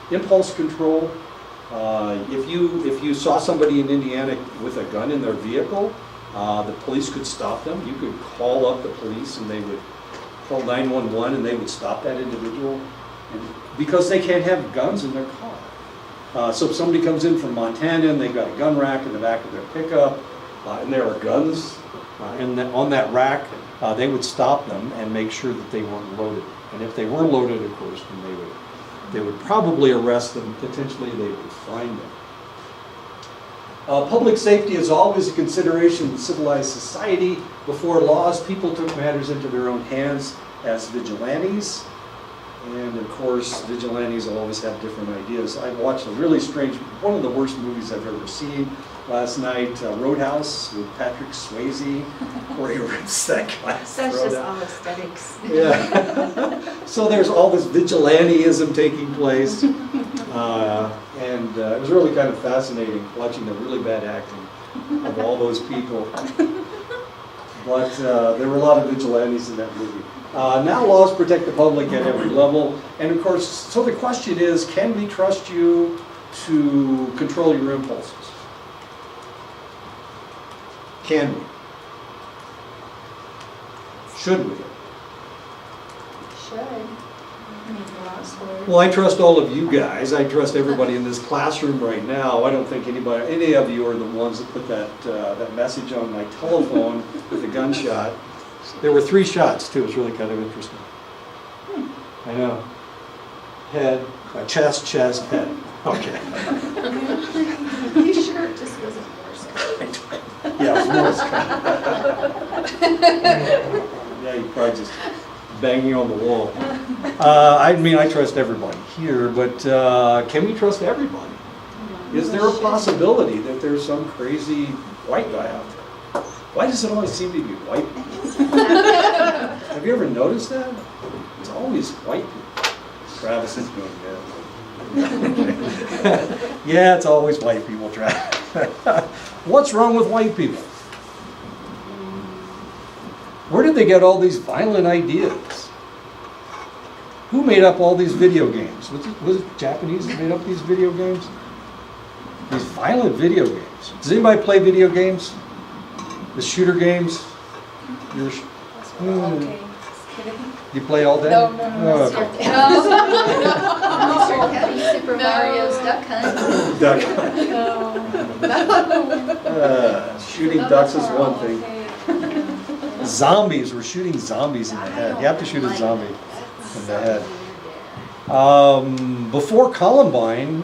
impulse control? If you saw somebody in Indiana with a gun in their vehicle, the police could stop them. You could call up the police and they would call 911 and they would stop that individual because they can't have guns in their car. So if somebody comes in from Montana and they've got a gun rack in the back of their pickup and there are guns on that rack, they would stop them and make sure that they weren't loaded. And if they were loaded, of course, then they would probably arrest them. Potentially, they would fine them. Public safety is always a consideration in civilized society. Before laws, people took matters into their own hands as vigilantes. And of course, vigilantes always have different ideas. I watched a really strange, one of the worst movies I've ever seen last night, Roadhouse with Patrick Swayze, where he rips that glass. That's throat just out. all aesthetics. Yeah. So there's all this vigilanteism taking place. And it was really kind of fascinating watching the really bad acting of all those people. But there were a lot of vigilantes in that movie. Now laws protect the public at every level. And of course, so the question is, can we trust you to control your impulses? Can we? Should we? Should. Well, I trust all of you guys. I trust everybody in this classroom right now. I don't think any of you are the ones that put that message on my telephone with a gunshot. There were 3 shots too. It was really kind of interesting. I know. Head, chest, head. Okay. You sure it just wasn't Morse code? Yeah, it was Morse code. Yeah, you probably just banging on the wall. I trust everybody here, but can we trust everybody? Is there a possibility that there's some crazy white guy out there? Why does it always seem to be white people? Have you ever noticed that? It's always white people. Travis is doing that. Yeah, it's always white people, Travis. What's wrong with white people? Where did they get all these violent ideas? Who made up all these video games? Was it Japanese that made up these video games? These violent video games. Does anybody play video games? The shooter games? Okay. You play all day? No. Oh, okay. Super Mario's Duck Hunt. Duck hunt. Shooting ducks is one thing. Zombies. We're shooting zombies in the head. You have to shoot a zombie in the head. Before Columbine,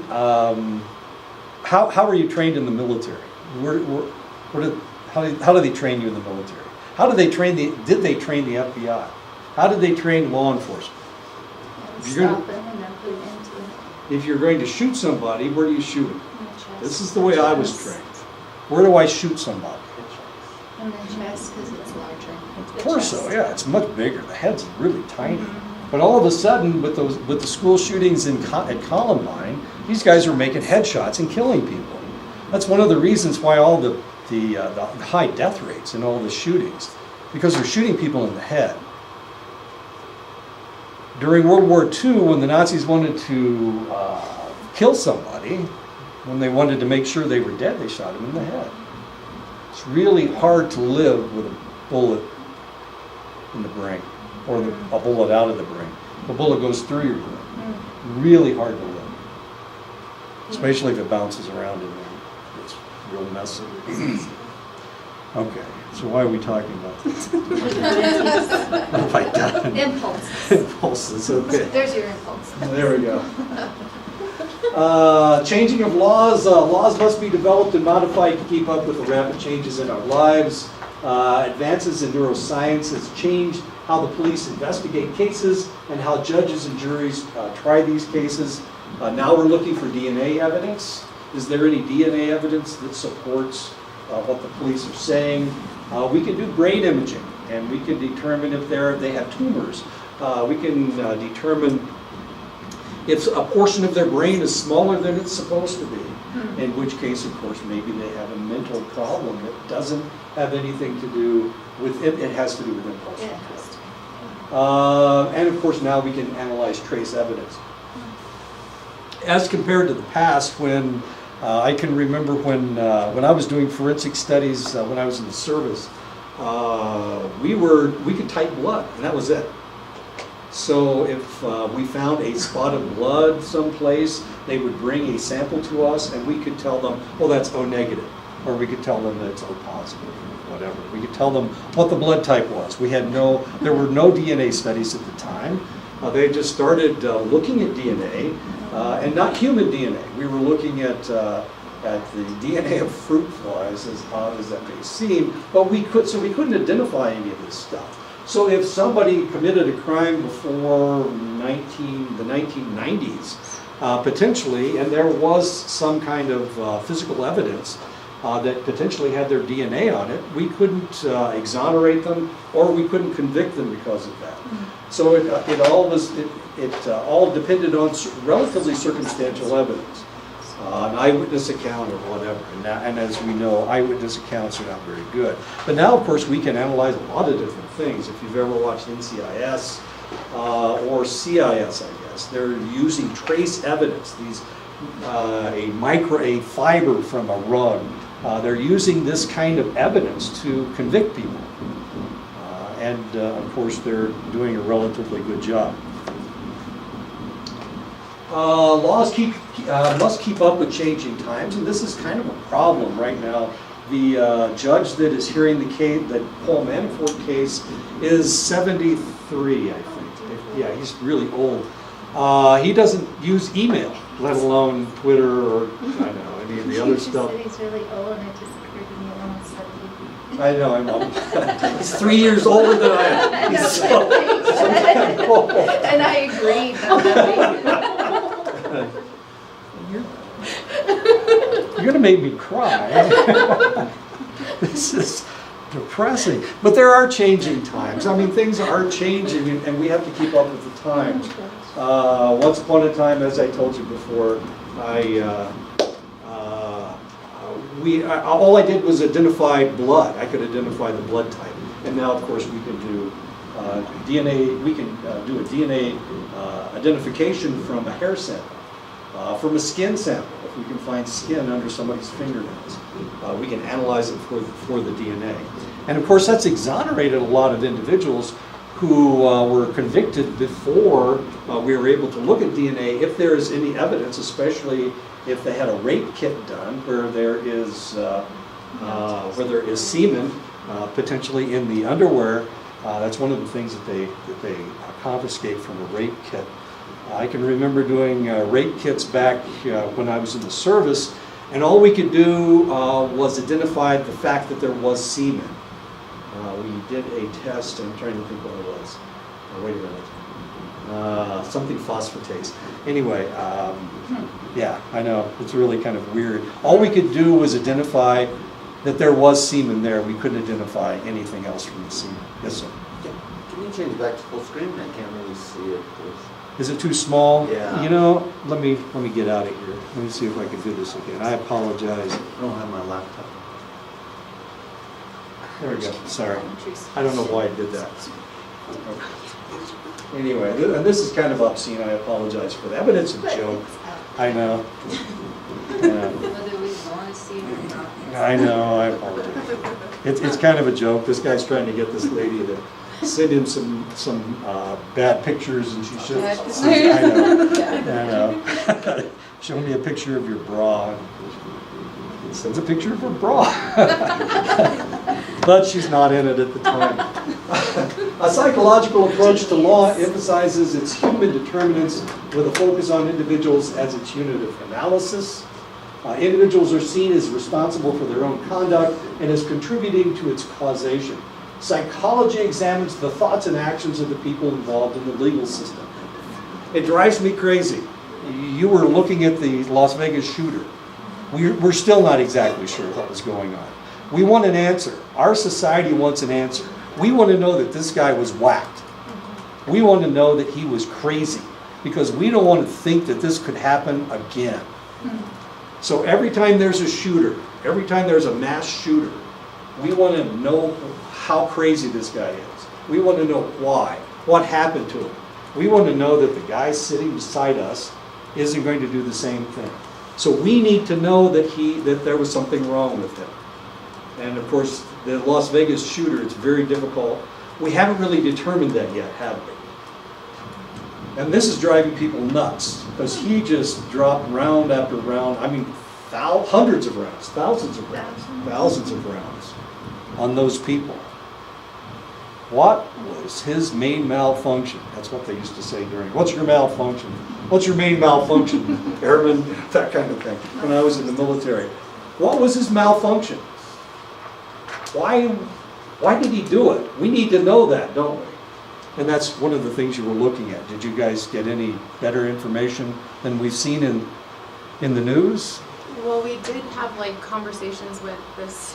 how were you trained in the military? How did they train you in the military? How did they train did they train the FBI? How did they train law enforcement? Stop them and then put it into If you're going to shoot somebody, where do you shoot them? the chest. This is the way I was trained. Where do I shoot somebody? In the chest because it's larger. Of course so, yeah, it's much bigger. The head's really tiny. But all of a sudden, with the school shootings at Columbine, these guys are making headshots and killing people. That's one of the reasons why all the high death rates in all the shootings, because they're shooting people in the head. During World War II, when the Nazis wanted to kill somebody, when they wanted to make sure they were dead, they shot them in the head. It's really hard to live with a bullet in the brain, or a bullet out of the brain. The bullet goes through your brain. Really hard to live, especially if it bounces around in there. It's real messy. Okay, so why are we talking about this? What have I done? Impulses. Impulses, okay. There's your impulse. There we go. Changing of laws. Laws must be developed and modified to keep up with the rapid changes in our lives. Advances in neuroscience has changed how the police investigate cases and how judges and juries try these cases. Now we're looking for DNA evidence. Is there any DNA evidence that supports what the police are saying? We can do brain imaging, and we can determine if they have tumors. We can determine if a portion of their brain is smaller than it's supposed to be, in which case, of course, maybe they have a mental problem that doesn't have anything to do with it. It has to do with impulse control. And of course, now we can analyze trace evidence. As compared to the past, when I can remember when I was doing forensic studies when I was in the service, we could type blood, and that was it. So if we found a spot of blood someplace, they would bring a sample to us, and we could tell them, oh, that's O negative, or we could tell them that it's O positive, or whatever. We could tell them what the blood type was. There were no DNA studies at the time. They just started looking at DNA, and not human DNA. We were looking at the DNA of fruit flies, as odd as that may seem, but we couldn't identify any of this stuff. So if somebody committed a crime before the 1990s, potentially, and there was some kind of physical evidence that potentially had their DNA on it, we couldn't exonerate them, or we couldn't convict them because of that. So it all depended on relatively circumstantial evidence, an eyewitness account or whatever. And as we know, eyewitness accounts are not very good. But now, of course, we can analyze a lot of different things. If you've ever watched NCIS or CIS, I guess, they're using trace evidence. A fiber from a rug. They're using this kind of evidence to convict people. And of course, they're doing a relatively good job. Laws must keep up with changing times, and this is kind of a problem right now. The judge that is hearing the case, the Paul Manafort case, is 73, I think. Yeah, he's really old. He doesn't use email, let alone Twitter or any of the other stuff. He's really old, and it just occurred to me almost 70. I know, I'm he's 3 years older than I am. He's so old. And I agree. You're going to make me cry. This is depressing. But there are changing times. I mean, things are changing, and we have to keep up with the times. Once upon a time, as I told you before, all I did was identify blood. I could identify the blood type. And now, of course, we can do DNA. We can do a DNA identification from a hair sample, from a skin sample. If we can find skin under somebody's fingernails, we can analyze it for the DNA. And of course, that's exonerated a lot of individuals who were convicted before we were able to look at DNA if there is any evidence, especially if they had a rape kit done where there is semen potentially in the underwear. That's one of the things that they confiscate from a rape kit. I can remember doing rape kits back when I was in the service, and all we could do was identify the fact that there was semen. We did a test, and I'm trying to think what it was. Oh, wait a minute. Something phosphatase. Anyway, yeah, I know. It's really kind of weird. All we could do was identify that there was semen there. We couldn't identify anything else from the semen. Yes, sir. Can you change back to full screen? I can't really see it. Is it too small? Yeah. You know, let me get out of here. Let me see if I can do this again. I apologize. I don't have my laptop. There we go. Sorry. I don't know why I did that. Anyway, and this is kind of obscene. I apologize for that, but it's a joke. I know. Whether we want to see it or not. I know. I apologize. It's kind of a joke. This guy's trying to get this lady to send him some bad pictures, and she should. I know. Show me a picture of your bra. It sends a picture of her bra. But she's not in it at the time. A psychological approach to law emphasizes its human determinants with a focus on individuals as its unit of analysis. Individuals are seen as responsible for their own conduct and as contributing to its causation. Psychology examines the thoughts and actions of the people involved in the legal system. It drives me crazy. You were looking at the Las Vegas shooter. We're still not exactly sure what was going on. We want an answer. Our society wants an answer. We want to know that this guy was whacked. We want to know that he was crazy, because we don't want to think that this could happen again. So every time there's a shooter, every time there's a mass shooter, we want to know how crazy this guy is. We want to know why, what happened to him. We want to know that the guy sitting beside us isn't going to do the same thing. So we need to know that there was something wrong with him. And of course, the Las Vegas shooter, it's very difficult. We haven't really determined that yet, have we? And this is driving people nuts, because he just dropped round after round, I mean, hundreds of rounds, thousands of rounds on those people. What was his main malfunction? That's what they used to say during, what's your malfunction? What's your main malfunction, airman? That kind of thing, when I was in the military. What was his malfunction? Why did he do it? We need to know that, don't we? And that's one of the things you were looking at. Did you guys get any better information than we've seen in the news? Well, we did have like conversations with this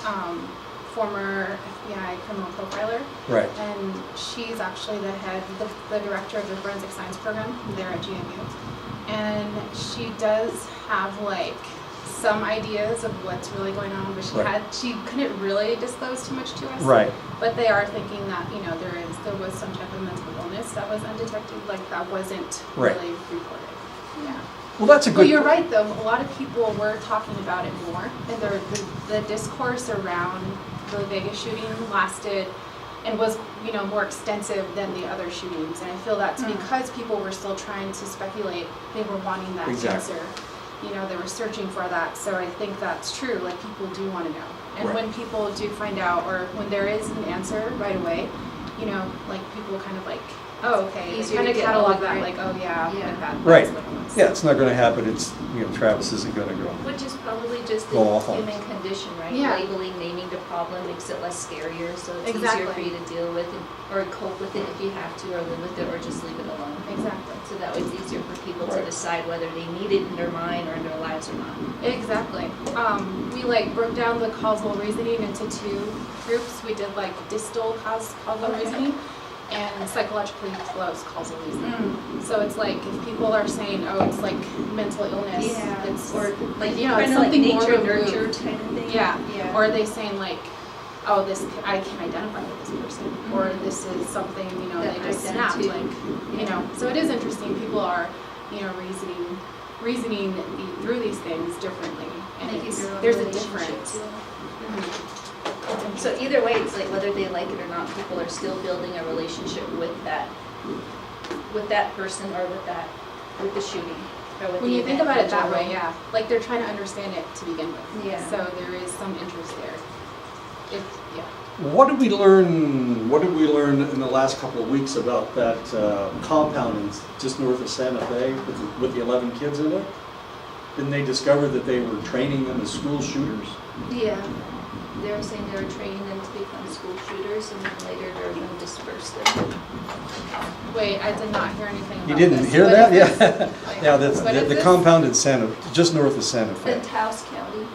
former FBI criminal profiler. Right. And she's actually the director of the forensic science program there at GMU. And she does have like some ideas of what's really going on, but she couldn't really disclose too much to us. Right. But they are thinking that, you know, there was some type of mental illness that was undetected, like that wasn't really reported. Yeah. Well, that's a good. Well, you're right though. A lot of people were talking about it more, and the discourse around the Vegas shooting lasted and was, you know, more extensive than the other shootings. And I feel that's because people were still trying to speculate. They were wanting that answer. You know, they were searching for that. So I think that's true. Like, people do want to know. And when people do find out, or when there is an answer right away, you know, like people kind of like, oh, okay, they kind of catalog that, like, oh yeah, like that. Right. That's what it was. Yeah, it's not going to happen. It's, you know, Travis isn't going to go. Which is probably just the Go off on human condition, right? Yeah. Labeling, naming the problem makes it less scarier, so it's Exactly. easier for you to deal with or cope with it if you have to, or live with it, or just leave it alone. Exactly. So that way it's easier for people to decide whether they need it in their mind or in their lives or not. Exactly. We like broke down the causal reasoning into two groups. We did like distal causal reasoning and psychologically close causal reasoning. So it's like if people are saying, oh, it's like mental illness, it's or like, you know, kind it's of like something nature more nurture removed. kind of thing. Yeah. Or are they saying like, oh, this I can identify with this person, or this is something, you know, That they just I snapped, too. like, you know. So it is interesting. People are, you know, reasoning through these things differently, and there's a difference. So either way, it's like whether they like it or not, people are still building a relationship with that person or with the shooting. Or with When the you think event about it in that way, general. yeah, like they're trying to understand it to begin with. Yeah. So there is some interest there. What did we learn? What did we learn in the last couple of weeks about that compound just north of Santa Fe with the 11 kids in it? Didn't they discover that they were training them as school shooters? Yeah, they were saying they were training them to become school shooters, and then later they were going to disperse them. Wait, I did not hear anything about You didn't this. hear What that? is Yeah. this? Like, Yeah, that's what is the this? compound in just north of Santa In Fe. Taos County.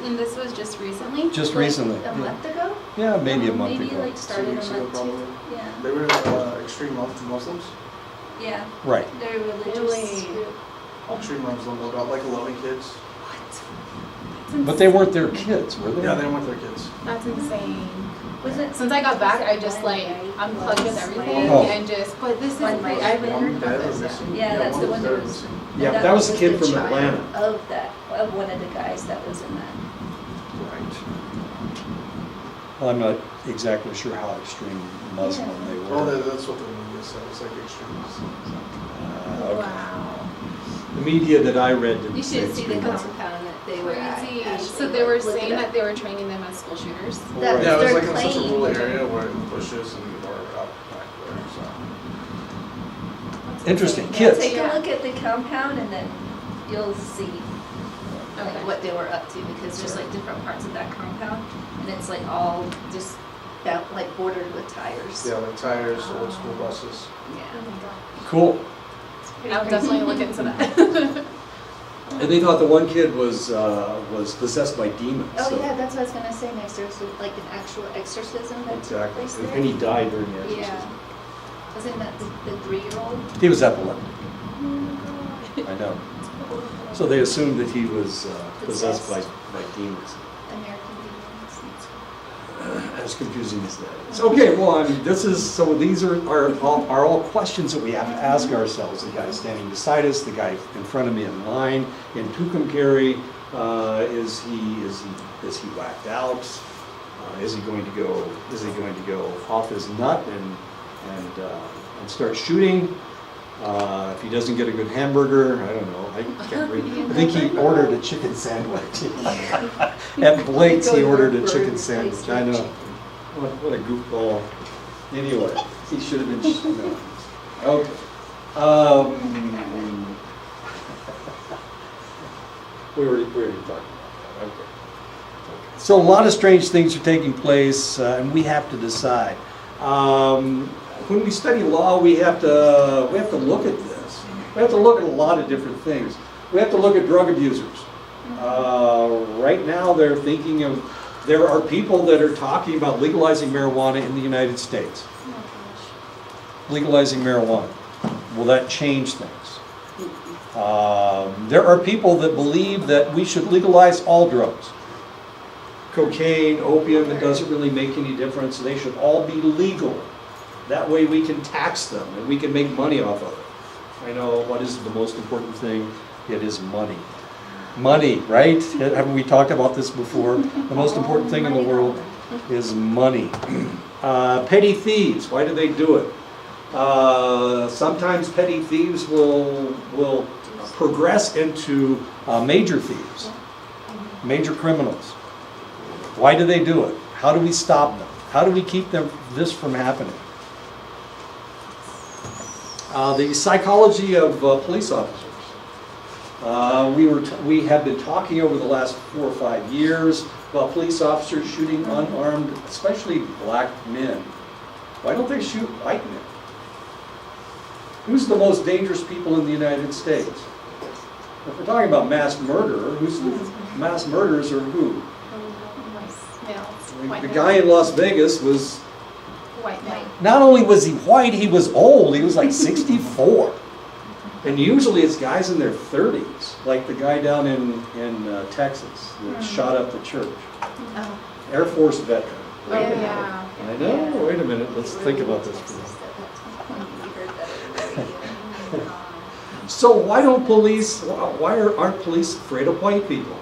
And this was just recently? Just Like recently. a month ago? Yeah, maybe a month Maybe ago. like started a weeks ago, month probably. too. Yeah. They were extreme Muslims. Yeah. Right. They're a religious Really? group. Extreme Muslims, about like 11 kids. What? But they weren't their kids, were they? Yeah, they weren't their kids. That's insane. Was it? Since I got back, I just like unplugged with everything Oh. and just, but this is, One I light. haven't One heard dead about or this yet. missing. Yeah, that's the one that dead or was. missing. Yeah, and that was the kid from child Atlanta. Of one of the guys that was in that. Right. Well, I'm not exactly sure how extreme Muslim they Well, were. that's what the media said. It's like extreme Muslims. Okay. Wow. The media that I read didn't You say should see the extreme Muslim. compound that they were at. Crazy. actually, So they were like, look saying it up. that they were training them as school shooters? That Yeah, it was they're like in such a playing rural with them. area where the bushes and or up back there. So Interesting, Now, kids. take a Yeah. look at the compound and then you'll see like Okay. what they were up to, because there's like different parts of that compound, and it's like all just like bordered with tires. Yeah, like tires, old school buses. Yeah. Cool. I'll definitely look into that. And they thought the one kid was possessed by demons. Oh so- yeah, that's what I was gonna say next. There's like an actual exorcism that took Exactly. place there. And he died during the exorcism. Yeah. Wasn't that the 3-year-old? He was epileptic. I know. So they assumed that he was possessed by demons. American demons. As confusing as that is. Okay, well, I mean, these are all questions that we have to ask ourselves. The guy standing beside us, the guy in front of me in line, in Tucumcari, is he whacked out? Is he going to go off his nut and start shooting? If he doesn't get a good hamburger, I don't know. I can't read. I think he ordered a chicken sandwich. At Blake's, he ordered a chicken sandwich. I know. What a goofball. Anyway, he should have been. No. Okay. We already talked about that. Okay. So a lot of strange things are taking place, and we have to decide. When we study law, we have to look at this. We have to look at a lot of different things. We have to look at drug abusers. Right now, there are people that are talking about legalizing marijuana in the United States. Legalizing marijuana. Will that change things? There are people that believe that we should legalize all drugs. Cocaine, opium, it doesn't really make any difference. They should all be legal. That way we can tax them and we can make money off of it. I know, what is the most important thing? It is money. Money, right? Haven't we talked about this before? The most important thing in the world is money. Petty thieves, why do they do it? Sometimes petty thieves will progress into major thieves, major criminals. Why do they do it? How do we stop them? How do we keep this from happening? The psychology of police officers. We have been talking over the last 4 or 5 years about police officers shooting unarmed, especially black men. Why don't they shoot white men? Who's the most dangerous people in the United States? If we're talking about mass murder, mass murderers are who? The guy in Las Vegas was, White male. not only was he white, he was old. He was like 64. And usually it's guys in their 30s, like the guy down in Texas that shot up the church. Oh. Air Force veteran. Oh, yeah. I know, wait a minute, let's think about this for a minute. So why aren't police afraid of white people?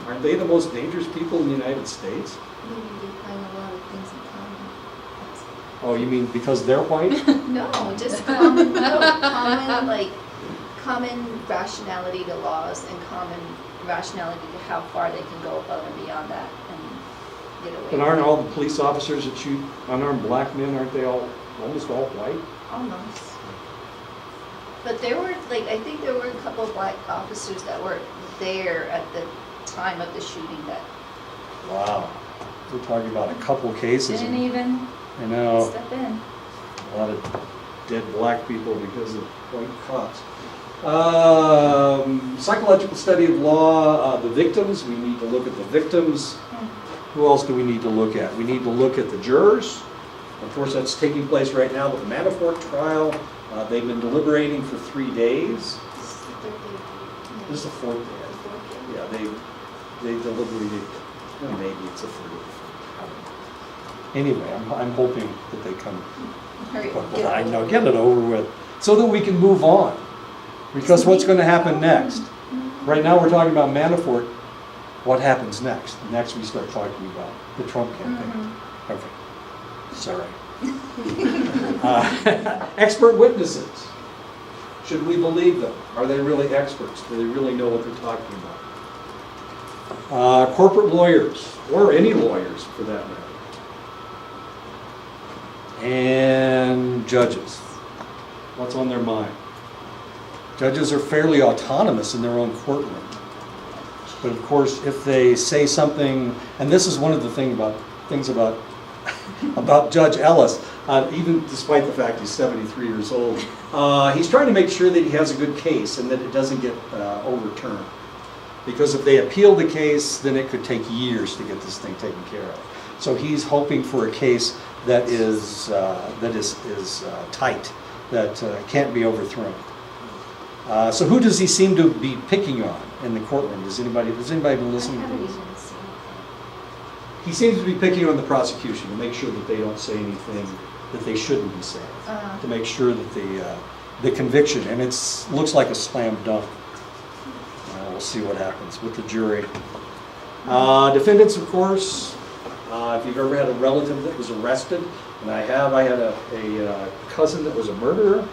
Aren't they the most dangerous people in the United States? Maybe they find a lot of things in common. Oh, you mean because they're white? No, just common rationality to laws and common rationality to how far they can go above and beyond that and get away. But aren't all the police officers that shoot unarmed black men, aren't they almost all white? Almost. But there were, I think there were a couple of black officers that were there at the time of the shooting that Wow. We're talking about a couple cases. didn't even I know, step in. a lot of dead black people because of white cops. Psychological study of law, the victims, we need to look at the victims. Who else do we need to look at? We need to look at the jurors. Of course, that's taking place right now with the Manafort trial. They've been deliberating for 3 days. This is the 4th day. Yeah, they deliberated. Well, maybe it's a 3rd. Anyway, I'm hoping that they come. Hurry, I know, get it over with, so that we can move on. Because what's going to happen next? Right now, we're talking about Manafort. What happens next? Next, we start talking about the Trump campaign. Okay, sorry. Expert witnesses. Should we believe them? Are they really experts? Do they really know what they're talking about? Corporate lawyers, or any lawyers for that matter. And judges. What's on their mind? Judges are fairly autonomous in their own courtroom. But of course, if they say something, and this is one of the things about about Judge Ellis, even despite the fact he's 73 years old, he's trying to make sure that he has a good case and that it doesn't get overturned. Because if they appeal the case, then it could take years to get this thing taken care of. So he's hoping for a case that is tight, that can't be overthrown. So who does he seem to be picking on in the courtroom? Has anybody been listening I to haven't this? even seen He seems to be picking on the prosecution to make sure that they don't say anything that they shouldn't be saying. To make sure that the conviction, and it looks like a slam dunk. We'll see what happens with the jury. Defendants, of course, if you've ever had a relative that was arrested, and I had a cousin that was a murderer.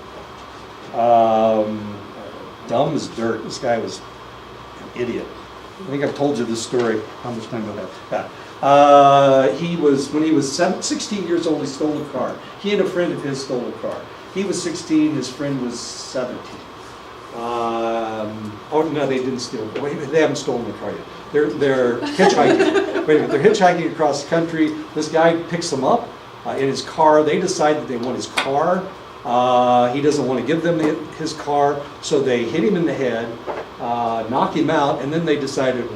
Dumb as dirt. This guy was an idiot. I think I've told you this story. How much time do I have? When he was 16 years old, he stole a car. He and a friend of his stole a car. He was 16, his friend was 17. Oh no, they didn't steal. Wait, they haven't stolen the car yet. They're hitchhiking. Wait a minute, they're hitchhiking across the country. This guy picks them up in his car. They decide that they want his car. He doesn't want to give them his car, so they hit him in the head, knock him out, and then they decided,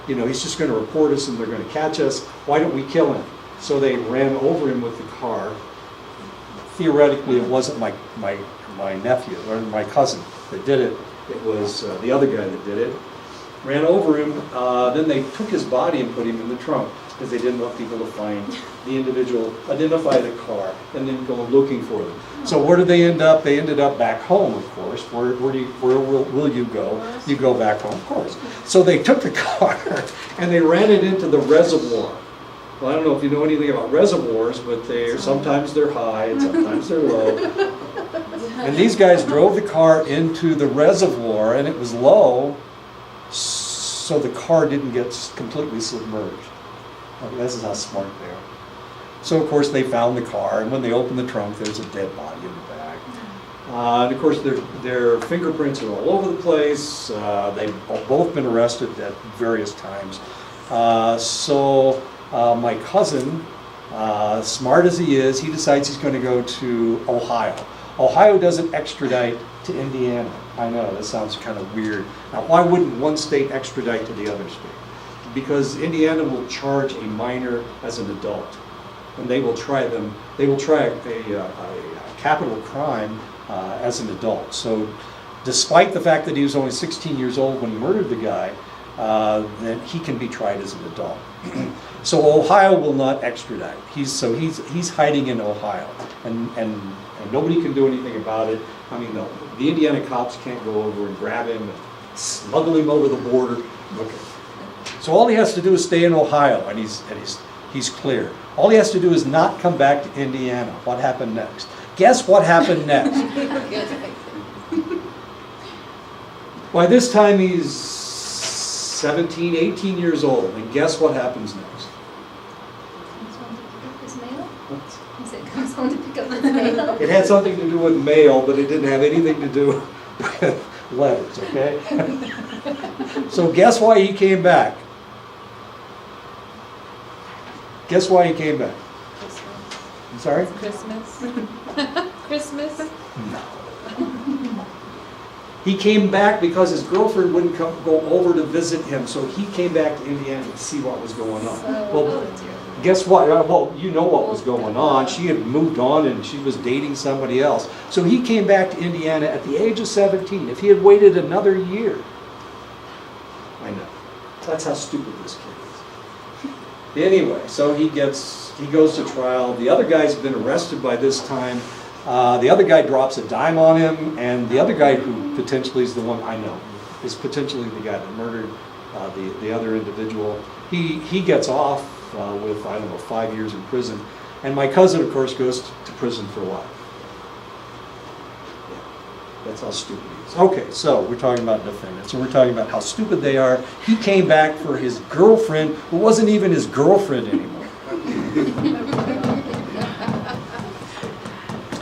he's just going to report us and they're going to catch us. Why don't we kill him? So they ran over him with the car. Theoretically, it wasn't my nephew or my cousin that did it. It was the other guy that did it. Ran over him. Then they took his body and put him in the trunk because they didn't want people to find the individual, identify the car, and then go looking for them. So where did they end up? They ended up back home, of course. Where will you go? You go back home, of course. So they took the car and they ran it into the reservoir. Well, I don't know if you know anything about reservoirs, but sometimes they're high and sometimes they're low. And these guys drove the car into the reservoir, and it was low, so the car didn't get completely submerged. This is how smart they are. So of course they found the car, and when they opened the trunk, there's a dead body in the back. And of course their fingerprints are all over the place. They've both been arrested at various times. So my cousin, smart as he is, he decides he's going to go to Ohio. Ohio doesn't extradite to Indiana. I know, that sounds kind of weird. Now, why wouldn't one state extradite to the other state? Because Indiana will charge a minor as an adult, and they will try a capital crime as an adult. So despite the fact that he was only 16 years old when he murdered the guy, then he can be tried as an adult. So Ohio will not extradite. He's hiding in Ohio, and nobody can do anything about it. I mean, the Indiana cops can't go over and grab him and smuggle him over the border. Okay. So all he has to do is stay in Ohio, and he's clear. All he has to do is not come back to Indiana. What happened next? Guess what happened next? By this time he's 17, 18 years old, and guess what happens next? Comes home to pick up his mail? It had something to do with mail, but it didn't have anything to do with letters, okay? So guess why he came back? Guess why he came back? I'm sorry? Christmas. Christmas. No. He came back because his girlfriend wouldn't go over to visit him, so he came back to Indiana to see what was going on. Well, guess what? Well, you know what was going on. She had moved on and she was dating somebody else. So he came back to Indiana at the age of 17. If he had waited another year, I know. That's how stupid this kid is. Anyway, so he goes to trial. The other guy's been arrested by this time. The other guy drops a dime on him, and the other guy who potentially is the one I know is potentially the guy that murdered the other individual. He gets off with, 5 years in prison. And my cousin, of course, goes to prison for life. Yeah, that's how stupid he is. Okay, so we're talking about defendants, and we're talking about how stupid they are. He came back for his girlfriend, who wasn't even his girlfriend anymore.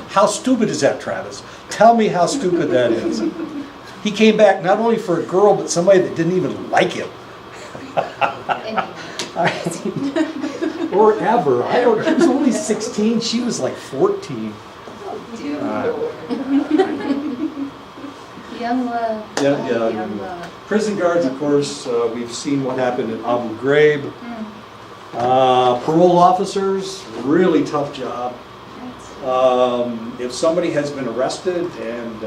How stupid is that, Travis? Tell me how stupid that is. He came back not only for a girl, but somebody that didn't even like him. Or ever. I don't. He was only 16. She was like 14. Young love. Yeah. Young love. Prison guards, of course, we've seen what happened at Abu Ghraib. Parole officers, really tough job. If somebody has been arrested and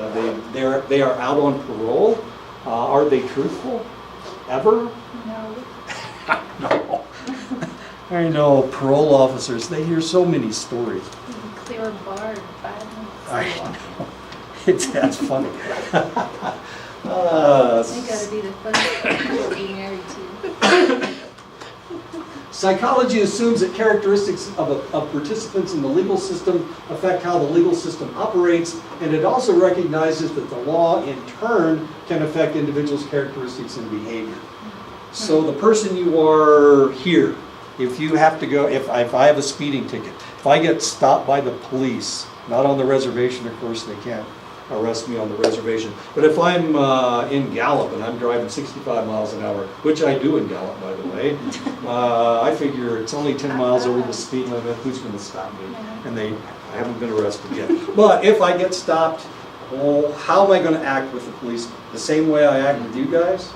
they are out on parole, are they truthful? Ever? No. No. I know, parole officers, they hear so many stories. Clear a bar in 5 minutes. I know. That's funny. They gotta be the funniest people to be married to. Psychology assumes that characteristics of participants in the legal system affect how the legal system operates, and it also recognizes that the law in turn can affect individuals' characteristics and behavior. So the person you are here, if you have to go, if I have a speeding ticket, if I get stopped by the police, not on the reservation, of course they can't arrest me on the reservation, but if I'm in Gallup and I'm driving 65 miles an hour, which I do in Gallup, by the way, I figure it's only 10 miles over the speed limit, who's going to stop me? And I haven't been arrested yet. But if I get stopped, well, how am I going to act with the police? The same way I act with you guys?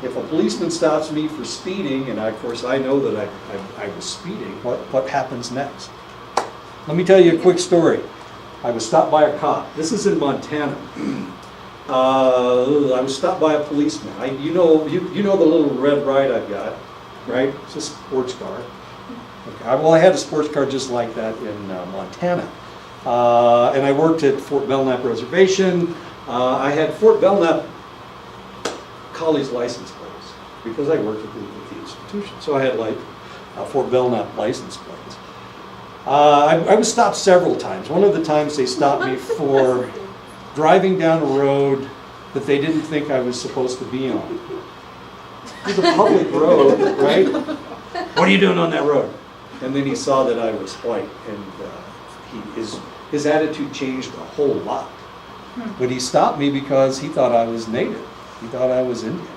If a policeman stops me for speeding, and of course I know that I was speeding, what happens next? Let me tell you a quick story. I was stopped by a cop. This is in Montana. I was stopped by a policeman. You know the little red ride I've got, right? It's a sports car. Okay. Well, I had a sports car just like that in Montana. And I worked at Fort Belknap Reservation. I had Fort Belknap College license plates because I worked at the institution. So I had Fort Belknap license plates. I was stopped several times. One of the times they stopped me for driving down a road that they didn't think I was supposed to be on. It was a public road, right? What are you doing on that road? And then he saw that I was white, and his attitude changed a whole lot. But he stopped me because he thought I was native. He thought I was Indian.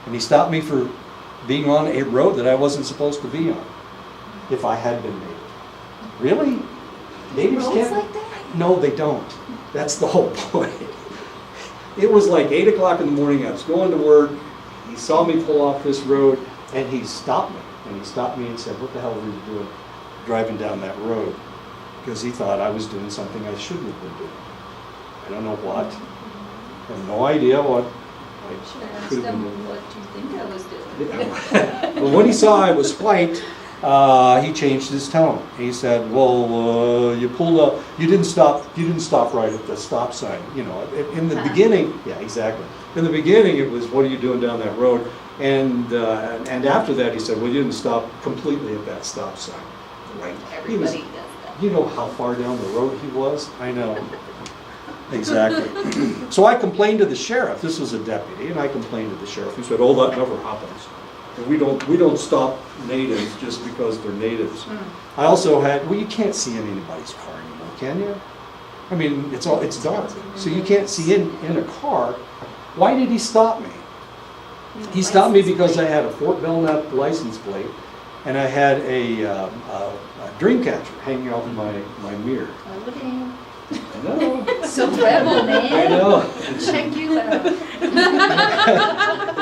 And he stopped me for being on a road that I wasn't supposed to be on if I had been native. Really? Natives Roads can't? like that? No, they don't. That's the whole point. It was like 8 o'clock in the morning. I was going to work. He saw me pull off this road, and he stopped me. And he stopped me and said, "What the hell were you doing driving down that road?" Because he thought I was doing something I shouldn't have been doing. I don't know what. I have no idea what. Should have asked them what you think I was doing. But when he saw I was white, he changed his tone. He said, "Well, you pulled up. You didn't stop right at the stop sign. You know, in the beginning, yeah, exactly. In the beginning, it was, what are you doing down that road? And after that, he said, well, you didn't stop completely at that stop sign, right? Everybody does that. You know how far down the road he was? I know." Exactly. So I complained to the sheriff. This was a deputy, and I complained to the sheriff. He said, "Oh, that never happens. We don't stop natives just because they're natives." I also had, well, you can't see in anybody's car anymore, can you? I mean, it's dark, so you can't see in a car. Why did he stop me? He stopped me because I had a Fort Belknap license plate, and I had a dream catcher hanging off my mirror. Oh, look at him. I know. So rebel, man. I know. Check you out.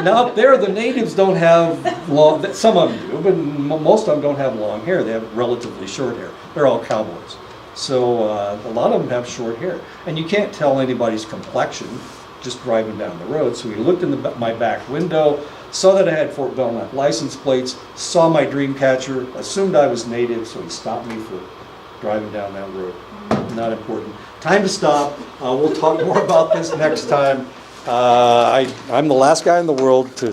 Now up there, the natives don't have long, some of them do, but most of them don't have long hair. They have relatively short hair. They're all cowboys. So a lot of them have short hair. And you can't tell anybody's complexion just driving down the road. So he looked in my back window, saw that I had Fort Belknap license plates, saw my dream catcher, assumed I was native, so he stopped me for driving down that road. Not important. Time to stop. We'll talk more about this next time. I'm the last guy in the world to